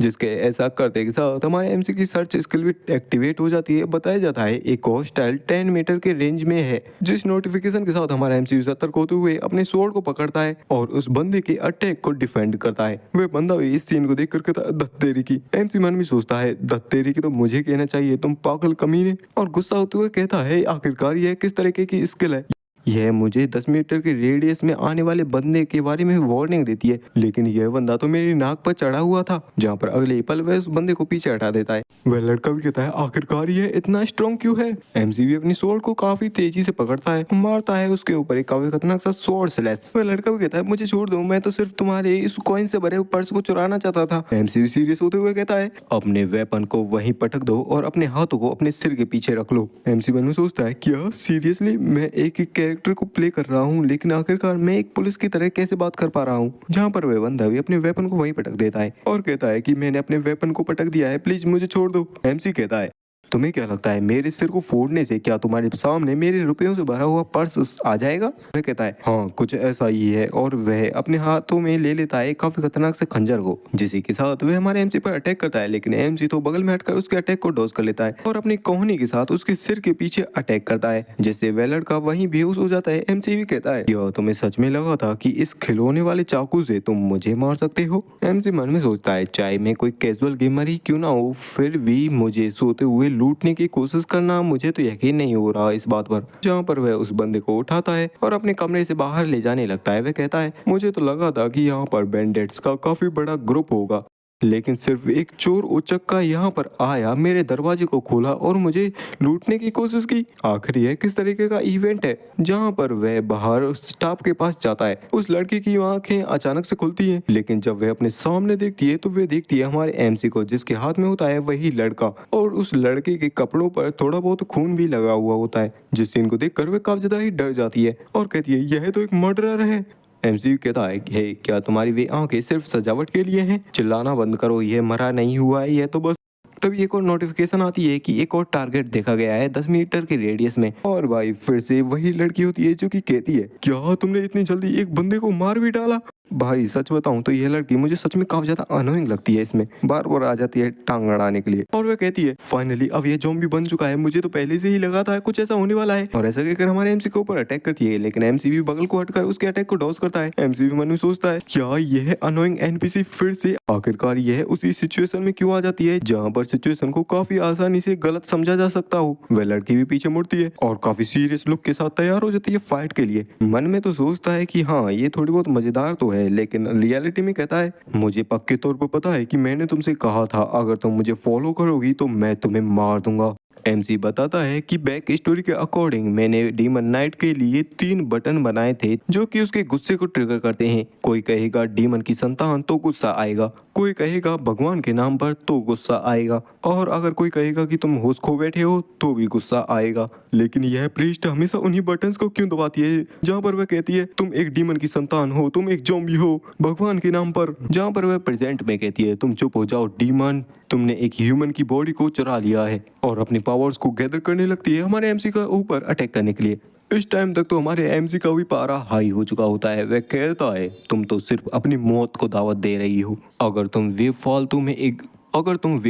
जिसके ऐसा करते के साथ हमारे एमसी की सर्च स्किल भी एक्टिवेट हो जाती है। बताया जाता है एक हॉस्टाइल 10 मीटर के रेंज में है, जिस नोटिफिकेशन के साथ हमारा एमसी सतर्क होते हुए अपने स्वॉर्ड को पकड़ता है और उस बंदे के अटैक को डिफेंड करता है। वह बंदा भी इस सीन को देख कर कहता है दत्तेरी की। एमसी मन में सोचता है दत्तेरी की तो मुझे कहना चाहिए, तुम पागल कमीने, और गुस्सा होते हुए कहता है आखिरकार यह किस तरीके की स्किल है। यह मुझे 10 मीटर के रेडियस में आने वाले बंदे के बारे में वार्निंग देती है, लेकिन यह बंदा तो मेरी नाक पर चढ़ा हुआ था, जहाँ पर अगले ही पल वह उस बंदे को पीछे हटा देता है। वह लड़का भी कहता है आखिरकार यह इतना स्ट्रॉन्ग क्यों है। एमसी भी अपनी स्वॉर्ड को काफी तेजी से पकड़ता है, मारता है उसके ऊपर एक काफी खतरनाक सा स्वॉर्ड स्लैश। वह लड़का भी कहता है मुझे छोड़ दो, मैं तो सिर्फ तुम्हारे इस कॉइन से भरे पर्स को चुराना चाहता था। एमसी भी सीरियस होते हुए कहता है अपने वेपन को वहीं पटक दो और अपने हाथों को अपने सिर के पीछे रख लो। एमसी मन में सोचता है क्या सीरियसली मैं एक कैरेक्टर को प्ले कर रहा हूँ, लेकिन आखिरकार मैं एक पुलिस की तरह कैसे बात कर पा रहा हूँ। जहाँ पर वह बंदा भी अपने वेपन को वहीं पटक देता है और कहता है कि मैंने अपने वेपन को पटक दिया है, प्लीज मुझे छोड़ दो। एमसी कहता है तुम्हें क्या लगता है मेरे सिर को फोड़ने से क्या तुम्हारे सामने मेरे रुपयों से भरा हुआ पर्स आ जाएगा। वह कहता है हाँ कुछ ऐसा ही है, और वह अपने हाथों में ले लेता है काफी खतरनाक से खंजर को, जिसी के साथ वह हमारे एमसी पर अटैक करता है। लेकिन एमसी तो बगल में हटकर उसके अटैक को डॉज कर लेता है और अपनी कोहनी के साथ उसके सिर के पीछे अटैक करता है, जिससे वह लड़का वहीं बेहोश हो जाता है। एमसी भी कहता है क्या तुम्हें सच में लगा था कि इस खिलौने वाले चाकू से तुम मुझे मार सकते हो। एमसी मन में सोचता है चाहे मैं कोई कैजुअल गेमर ही क्यों ना हो, फिर भी मुझे सोते हुए लूटने की कोशिश करना, मुझे तो यकीन नहीं हो रहा इस बात पर। जहाँ पर वह उस बंदे को उठाता है और अपने कमरे से बाहर ले जाने लगता है। वह कहता है मुझे तो लगा था कि यहाँ पर बैंडिट्स का काफी बड़ा ग्रुप होगा, लेकिन सिर्फ एक चोर उचक्का यहाँ पर आया, मेरे दरवाजे को खोला और मुझे लूटने की कोशिश की। आखिर यह किस तरीके का इवेंट है। जहाँ पर वह बाहर उस स्टाफ के पास जाता है, उस लड़की की आंखें अचानक से खुलती हैं, लेकिन जब वह अपने सामने देखती है तो वह देखती है हमारे एमसी को, जिसके हाथ में होता है वही लड़का, और उस लड़के के कपड़ों पर थोड़ा बहुत खून भी लगा हुआ होता है, जिस सीन को देखकर वह काफी ज्यादा ही डर जाती है और कहती है यह तो एक मर्डरर है। एमसी कहता है हे क्या तुम्हारी वे आंखें सिर्फ सजावट के लिए हैं, चिल्लाना बंद करो, ये मरा नहीं हुआ है, यह तो बस। तभी एक और नोटिफिकेशन आती है कि एक और टारगेट देखा गया है 10 मीटर के रेडियस में, और भाई फिर से वही लड़की होती है जो कि कहती है क्या तुमने इतनी जल्दी एक बंदे को मार भी डाला। भाई सच बताऊं तो यह लड़की मुझे सच में काफी ज्यादा अनोइंग लगती है, इसमें बार बार आ जाती है टांग अड़ाने के लिए, और वह कहती है फाइनली अब ये ज़ॉम्बी बन चुका है, मुझे तो पहले से ही लगा था कुछ ऐसा होने वाला है। और ऐसा कहकर हमारे एमसी के ऊपर अटैक करती है, लेकिन एमसी भी बगल को हटकर उसके अटैक को डॉज करता है। एमसी भी मन में सोचता है क्या यह अनोइंग एनपीसी फिर से आखिरकार यह उसी सिचुएशन में क्यों आ जाती है जहाँ पर सिचुएशन को काफी आसानी से गलत समझा जा सकता हो। वह लड़की भी पीछे मुड़ती है और काफी सीरियस लुक के साथ तैयार हो जाती है फाइट के लिए। मन में तो सोचता है कि हाँ ये थोड़ी बहुत मजेदार तो है, लेकिन रियलिटी में कहता है मुझे पक्के तौर पर पता है कि मैंने तुमसे कहा था अगर तुम मुझे फॉलो करोगी तो मैं तुम्हें मार दूंगा। एमसी बताता है कि बैक स्टोरी के अकॉर्डिंग मैंने डीमन नाइट के लिए 3 बटन बनाए थे जो कि उसके गुस्से को ट्रिगर करते हैं। कोई कहेगा डीमन की संतान तो गुस्सा आएगा, कोई कहेगा भगवान के नाम पर तो गुस्सा आएगा, और अगर कोई कहेगा कि तुम होश खो बैठे हो तो भी गुस्सा आएगा। लेकिन यह प्रीस्ट हमेशा उन्हीं बटन्स को क्यों दबाती है जहाँ पर वह कहती है तुम एक डीमन की संतान हो, तुम एक ज़ॉम्बी हो भगवान के नाम पर, जहाँ पर वह प्रेजेंट में कहती है तुम चुप हो जाओ डीमन, तुमने एक ह्यूमन की बॉडी को चुरा लिया है, और अपनी पावर्स को गैदर करने लगती है हमारे एमसी का ऊपर अटैक करने के लिए। इस टाइम तक तो हमारे एमसी का भी पारा हाई हो चुका होता है। वह कहता है तुम तो सिर्फ अपनी मौत को दावत दे रही हो, अगर तुम वे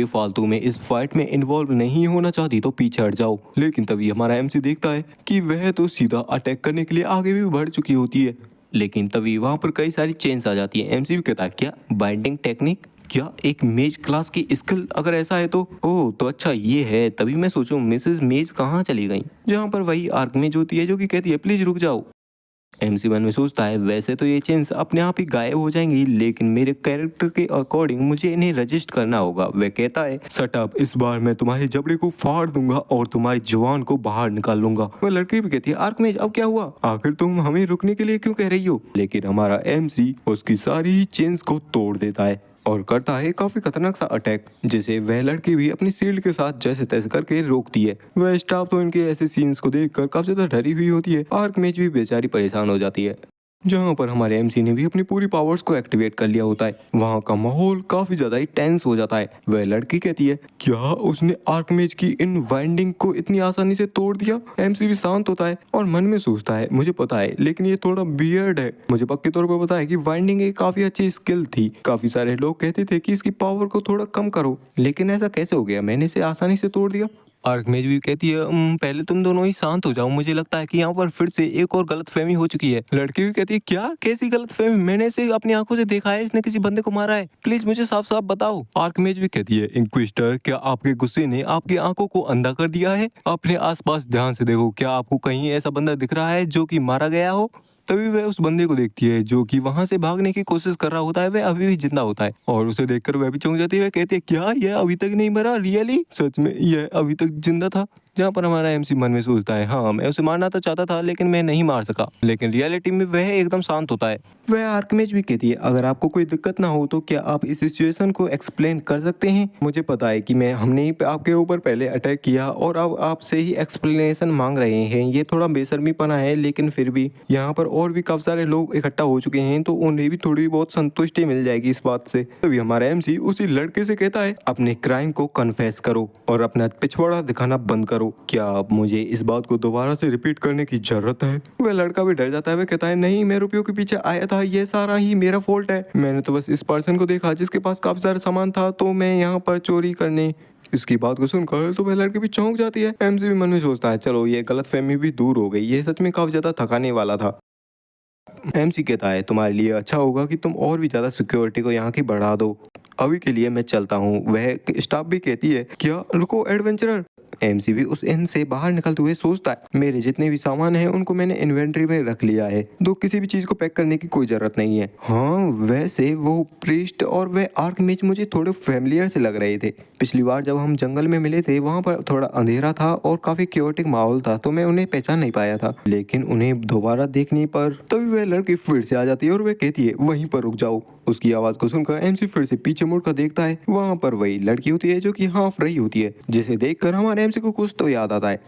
फालतू में इस फाइट में इन्वॉल्व नहीं होना चाहती तो पीछे हट जाओ। लेकिन तभी हमारा एमसी देखता है कि वह तो सीधा अटैक करने के लिए आगे भी बढ़ चुकी होती है, लेकिन तभी वहाँ पर कई सारी चेंज आ जाती है। एमसी भी कहता है क्या बाइंडिंग टेक्निक, क्या एक मेज क्लास की स्किल, अगर ऐसा है तो ओह तो अच्छा ये है। तभी मैं सोचूं मिसेस मेज कहाँ चली गई, जहाँ पर वही आर्क मेज होती है जो कि कहती है प्लीज रुक जाओ। एमसी मन में सोचता है वैसे तो ये चेंज अपने आप ही गायब हो जाएंगी, लेकिन मेरे कैरेक्टर के अकॉर्डिंग मुझे इन्हें रजिस्ट करना होगा। वह कहता है सट अप, इस बार मैं तुम्हारे जबड़े को फाड़ दूंगा और तुम्हारी जुबान को बाहर निकाल लूंगा। वह लड़की भी कहती है आर्क मेज अब क्या हुआ, आखिर तुम हमें रुकने के लिए क्यों कह रही हो। लेकिन हमारा एमसी उसकी सारी ही चेंज को तोड़ देता है और करता है काफी खतरनाक सा अटैक, जिसे वह लड़की भी अपनी शील्ड के साथ जैसे तैसे करके रोकती है। वह स्टाफ तो इनके ऐसे सीन्स को देखकर काफी ज्यादा डरी हुई होती है। आर्क मेज भी बेचारी परेशान हो जाती है। जहाँ पर हमारे एमसी ने भी अपनी पूरी पावर्स को एक्टिवेट कर लिया होता है। वहाँ का माहौल काफी ज्यादा ही टेंस हो जाता है। वह लड़की कहती है, क्या उसने आर्कमेज की इन वाइंडिंग को इतनी आसानी से तोड़ दिया? एमसी भी शांत होता है और मन में सोचता है, मुझे पता है, लेकिन ये थोड़ा बियर्ड है। मुझे पक्के तौर पर पता है कि वाइंडिंग एक काफी अच्छी स्किल थी। काफी सारे लोग कहते थे कि इसकी पावर को थोड़ा कम करो, लेकिन ऐसा कैसे हो गया? मैंने इसे आसानी से तोड़ दिया। आर्कमेज भी कहती है, पहले तुम दोनों ही शांत हो जाओ, मुझे लगता है कि यहाँ पर फिर से एक और गलतफहमी हो चुकी है। लड़की भी कहती है, क्या? कैसी गलतफहमी? मैंने इसे अपनी आंखों से देखा है, इसने किसी बंदे को मारा है, प्लीज मुझे साफ साफ बताओ। आर्कमेज भी कहती है, इंक्विजिटर, क्या आपके गुस्से ने आपकी आंखों को अंधा कर दिया है? अपने आसपास ध्यान से देखो, क्या आपको कहीं ऐसा बंदा दिख रहा है जो कि मारा गया हो? तभी वह उस बंदे को देखती है जो कि वहां से भागने की कोशिश कर रहा होता है। वह अभी भी जिंदा होता है और उसे देखकर वह भी चौंक जाती है। वह कहती है, क्या यह अभी तक नहीं मरा? रियली? सच में यह अभी तक जिंदा था? जहाँ पर हमारा एमसी मन में सोचता है, हाँ मैं उसे मारना तो चाहता था लेकिन मैं नहीं मार सका। लेकिन रियलिटी में वह एकदम शांत होता है। वह आर्कमेज भी कहती है, अगर आपको कोई दिक्कत ना हो तो क्या आप इस सिचुएशन को एक्सप्लेन कर सकते हैं? मुझे पता है कि मैं हमने ही आपके ऊपर पहले अटैक किया और अब आपसे ही एक्सप्लेनेशन मांग रहे हैं। ये थोड़ा बेशर्मीपना है, लेकिन फिर भी यहाँ पर और भी काफी सारे लोग इकट्ठा हो चुके हैं तो उन्हें भी थोड़ी बहुत संतुष्टि मिल जाएगी इस बात से। तभी हमारा एमसी उसी लड़के से कहता है, अपने क्राइम को कन्फेस करो और अपना पिछवाड़ा दिखाना बंद करो। क्या आप मुझे इस बात को दोबारा से रिपीट करने की जरूरत है? वह लड़का भी डर जाता है। वह कहता है, नहीं, मैं रुपयों के पीछे आया था, ये सारा ही मेरा फॉल्ट है। मैंने तो बस इस पर्सन को देखा जिसके पास काफी सारा सामान था, तो मैं यहाँ पर चोरी करने। इसकी बात को सुनकर तो वह लड़की भी चौंक जाती है। एमसी भी मन में सोचता है, चलो ये गलतफहमी भी दूर हो गई, ये सच में काफी ज्यादा थकाने वाला था। एमसी कहता है, तुम्हारे लिए अच्छा होगा कि तुम और भी ज्यादा सिक्योरिटी को यहाँ की बढ़ा दो। अभी के लिए मैं चलता हूँ। वह स्टाफ भी कहती है, क्या? रुको एडवेंचरर। एमसी भी उस इन से बाहर निकलते हुए सोचता है, मेरे जितने भी सामान हैं उनको मैंने इन्वेंटरी में रख लिया है, तो किसी भी चीज को पैक करने की कोई जरूरत नहीं है। हाँ, वैसे वो प्रीस्ट और वह आर्कमेज मुझे थोड़े फेमिलियर से लग रहे थे। पिछली बार जब हम जंगल में मिले थे वहां पर थोड़ा अंधेरा था और काफी क्योटिक माहौल था, तो मैं उन्हें पहचान नहीं पाया था। लेकिन उन्हें दोबारा देखने पर तभी वह लड़की फिर से आ जाती है और वह कहती है, वहीं पर रुक जाओ। उसकी आवाज को सुनकर एमसी फिर से पीछे मुड़कर देखता है। वहां पर वही लड़की होती है जो कि हाफ रही होती है, जिसे देखकर हमारे एमसी को कुछ तो याद आता है।